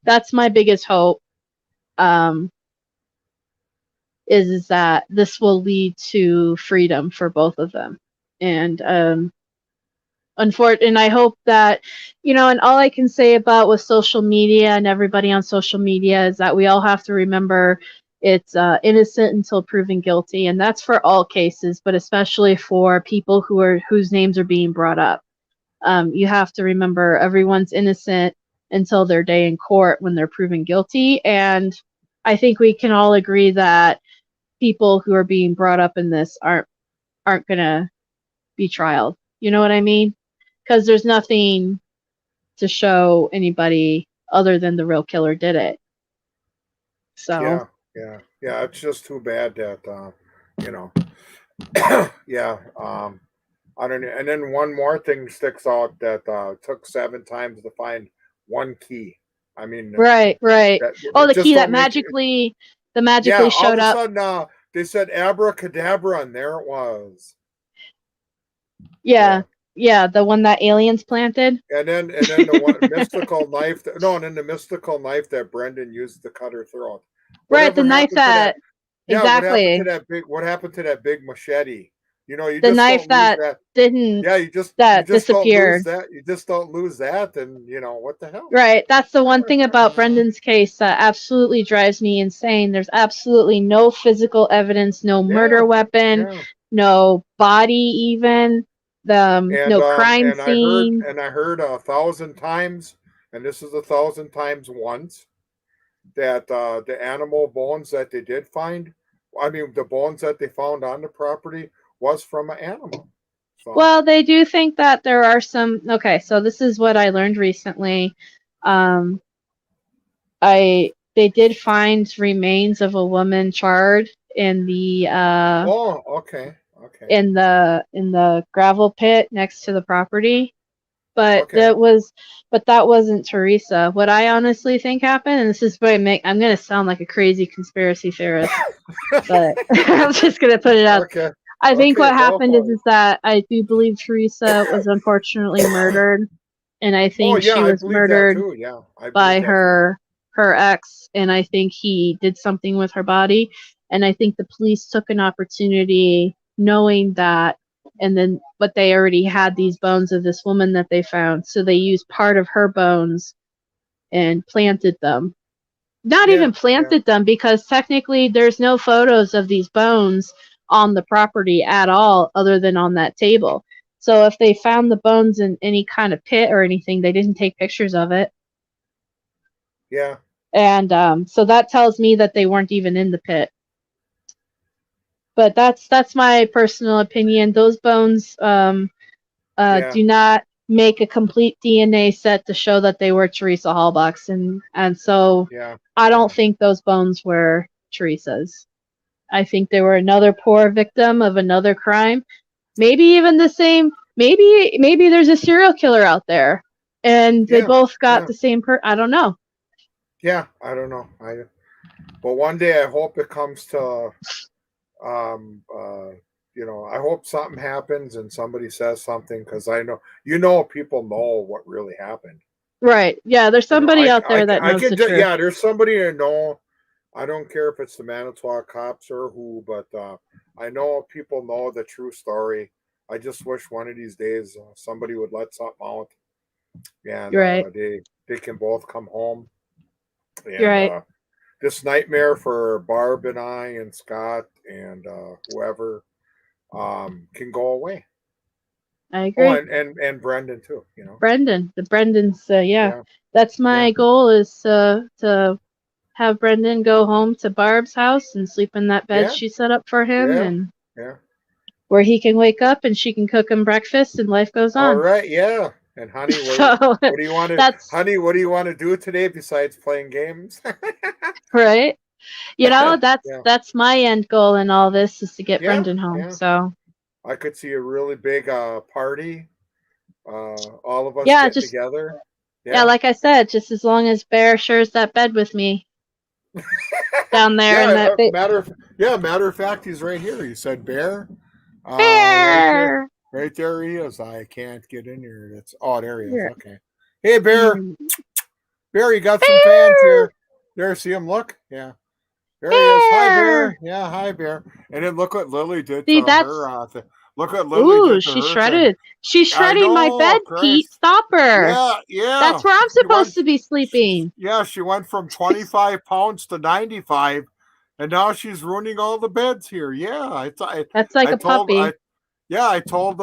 That's my biggest hope. Um, is that this will lead to freedom for both of them, and and I hope that and all I can say about with social media and everybody on social media is that we all have to remember it's innocent until proven guilty, and that's for all cases, but especially for people whose names are being brought up. You have to remember everyone's innocent until their day in court when they're proven guilty, and I think we can all agree that people who are being brought up in this aren't gonna be trialed. You know what I mean? Because there's nothing to show anybody other than the real killer did it. So yeah, yeah, yeah. It's just too bad that you know, yeah. I don't know. And then one more thing sticks out that took 7 times to find one key. I mean, Right, right. that Oh, the just key that don't make it. magically Yeah, all showed of a up. sudden, they said abracadabra, and there it was. Yeah, Yeah, yeah, the one that aliens planted. and then the one mystical knife. No, and then the mystical knife that Brendan used to cut her throat. Right, the Whatever knife happened to that? that Yeah, what happened to exactly. that big? What happened to that big machete? You The just knife don't lose that that. didn't Yeah, you that just don't lose disappeared. that. You just don't lose that, and what the hell? Right. That's the one thing about Brendan's case that absolutely drives me insane. There's absolutely no physical evidence, no murder Yeah, weapon, yeah. no body even, And no crime scene. I heard 1,000 times, and this is 1,000 times once that the animal bones that they did find, I mean the bones that they found on the property was from an animal. So Well, they do think that there are some. Okay, so this is what I learned recently. Um, they did find remains of a woman charred in the oh, okay, okay, in the gravel pit next to the property. But okay. that wasn't Teresa. What I honestly think happened, and this is what I'm gonna sound like a crazy conspiracy theorist, but I'm just gonna put it out. Okay, I think okay, what go happened for it. is that I do believe Teresa was unfortunately murdered, and I Oh think yeah, she I was believe that murdered too. Yeah, I believe by that too. her ex, and I think he did something with her body, and I think the police took an opportunity knowing that, and then but they already had these bones of this woman that they found, so they used part of her bones and planted them. Not Yeah, even yeah, planted them because technically there's no photos of these bones on the property at all other than on that table. So if they found the bones in any kind of pit or anything, they didn't take pictures of it. yeah, And so that tells me that they weren't even in the pit. But that's my personal opinion. Those bones yeah, do not make a complete DNA set to show that they were Teresa Hallbach's, and so yeah, I don't yeah, think those bones were Teresa's. I think they were another poor victim of another crime. Maybe even the same. Maybe there's a serial killer out there, and they yeah, both got yeah, the same I don't know. yeah. I don't know. But one day I hope it comes to um uh I hope something happens and somebody says something, because I know people know what really happened. Right? Yeah, there's somebody out there that I knows can the truth. yeah, there's somebody I know. I don't care if it's the Manitowoc cops or who, but I know people know the true story. I just wish one of these days somebody would let something out, and You're right. they can both come home, You're and right. this nightmare for Barb and I and Scott and whoever can go away. I Oh, agree. and Brendan too. The Brendan's, yeah. Yeah, That's yeah, my goal is to have Brendan go home to Barb's house and sleep in that bed yeah, she set up for him, yeah, and yeah. where he can wake up and she can cook him breakfast and life goes All on. right, yeah. And honey, So what do you want to, that's honey? What do you want to do today besides playing games? right. Yeah, That's my end goal in all this is to get yeah, Brendan home. yeah. So I could see a really big party. All of us yeah, getting just together. yeah, Yeah, like I said, just as long as Bear shares that bed with me down there in yeah. that big Matter of fact, he's right here. You said Bear. Right there. Bear. Right there he is. I can't get in here. There he is. Here, Okay. Hey Bear. here. Bear, you got some fans Bear. here. There, see him look? Yeah. There he is. Hi Bear. Bear. Yeah, hi Bear. And then look what Lily did to See, her. that's Look what Lily ooh, did to she her thing. shredded. She's I shredding my know, bed, Pete. Christ. Stop her. Yeah, yeah. That's where I'm She supposed went. to be sleeping. Yeah, she went from 25 pounds to 95, and now she's ruining all the beds here. Yeah, That's like I a told I puppy. yeah I told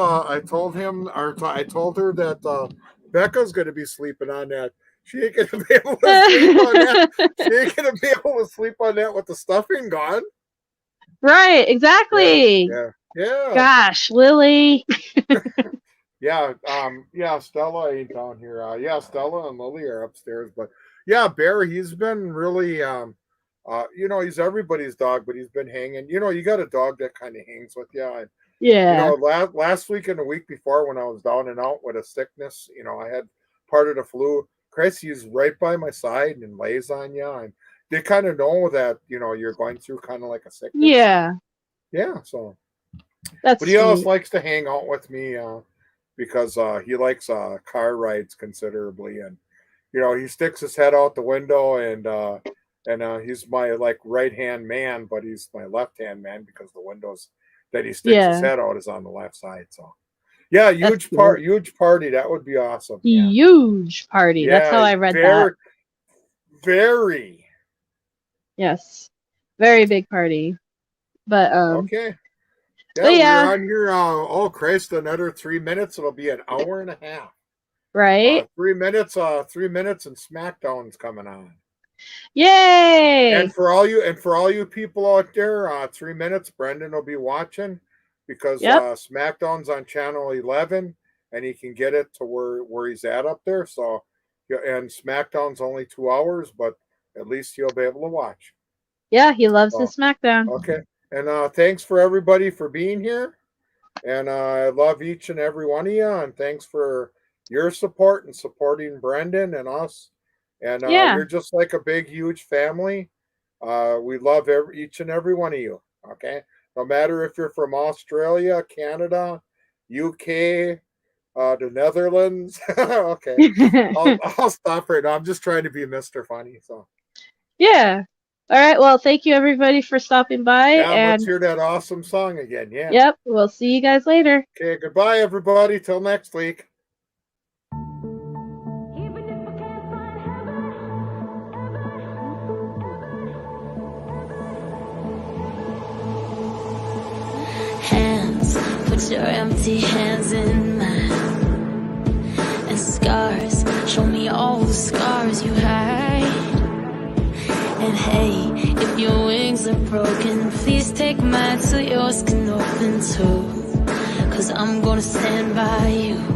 him, or I told her that Becca's going to be sleeping on that. She ain't going to be able to sleep on that. She ain't going to be able to sleep on that with the stuffing gone. Right, Yeah, exactly. yeah, yeah. Gosh, Lily. Yeah, yeah, Stella ain't down here. Yeah, Stella and Lily are upstairs, but yeah, Barry, he's been really You know, he's everybody's dog, but he's been hanging. You know, you got a dog that kind of hangs with you. And, you Yeah. know, last week and the week before when I was down and out with a sickness, you know, I had part of the flu. Chris, he's right by my side and lays on you. And they kind of know that, you know, you're going through kind of like a sickness. Yeah. Yeah, so. That's But he always sweet. likes to hang out with me because he likes car rides considerably. And, you know, he sticks his head out the window and he's my like right hand man, but he's my left hand man because the windows that he sticks his Yeah. head out is on the left side. So yeah, That's huge party. That would be awesome. Yeah. huge party. That's how I read that. Very. Yes. Very big party. But Okay. Yeah, but yeah. we're on here. Oh Christ, another 3 minutes. It'll be an hour and a half. Right? 3 minutes. 3 minutes, and SmackDown's coming on. Yay! And for all you people out there, 3 minutes. Brendan will be watching because SmackDown's on channel 11, and he can get it to where he's at up there. So, and SmackDown's only 2 hours, but at least he'll be able to watch. Yeah, he loves his SmackDown. Okay, and thanks for everybody for being here, and I love each and every one of you, and thanks for your support and supporting Brendan and us. And you're just like a big, huge family. We love each and every one of you. Okay, no matter if you're from Australia, Canada, UK, the Netherlands. Okay, I'll stop right now. I'm just trying to be Mr. Funny. So yeah. All right. Well, thank you everybody for stopping by. Yeah, and let's hear that awesome song again. Yeah. Yep. We'll see you guys later. Okay. Goodbye, everybody. Till next week. Put your empty hands in mine, and scars, show me all the scars you hide. And hey, if your wings are broken, please take mine so yours can open too, 'cause I'm gonna stand by you.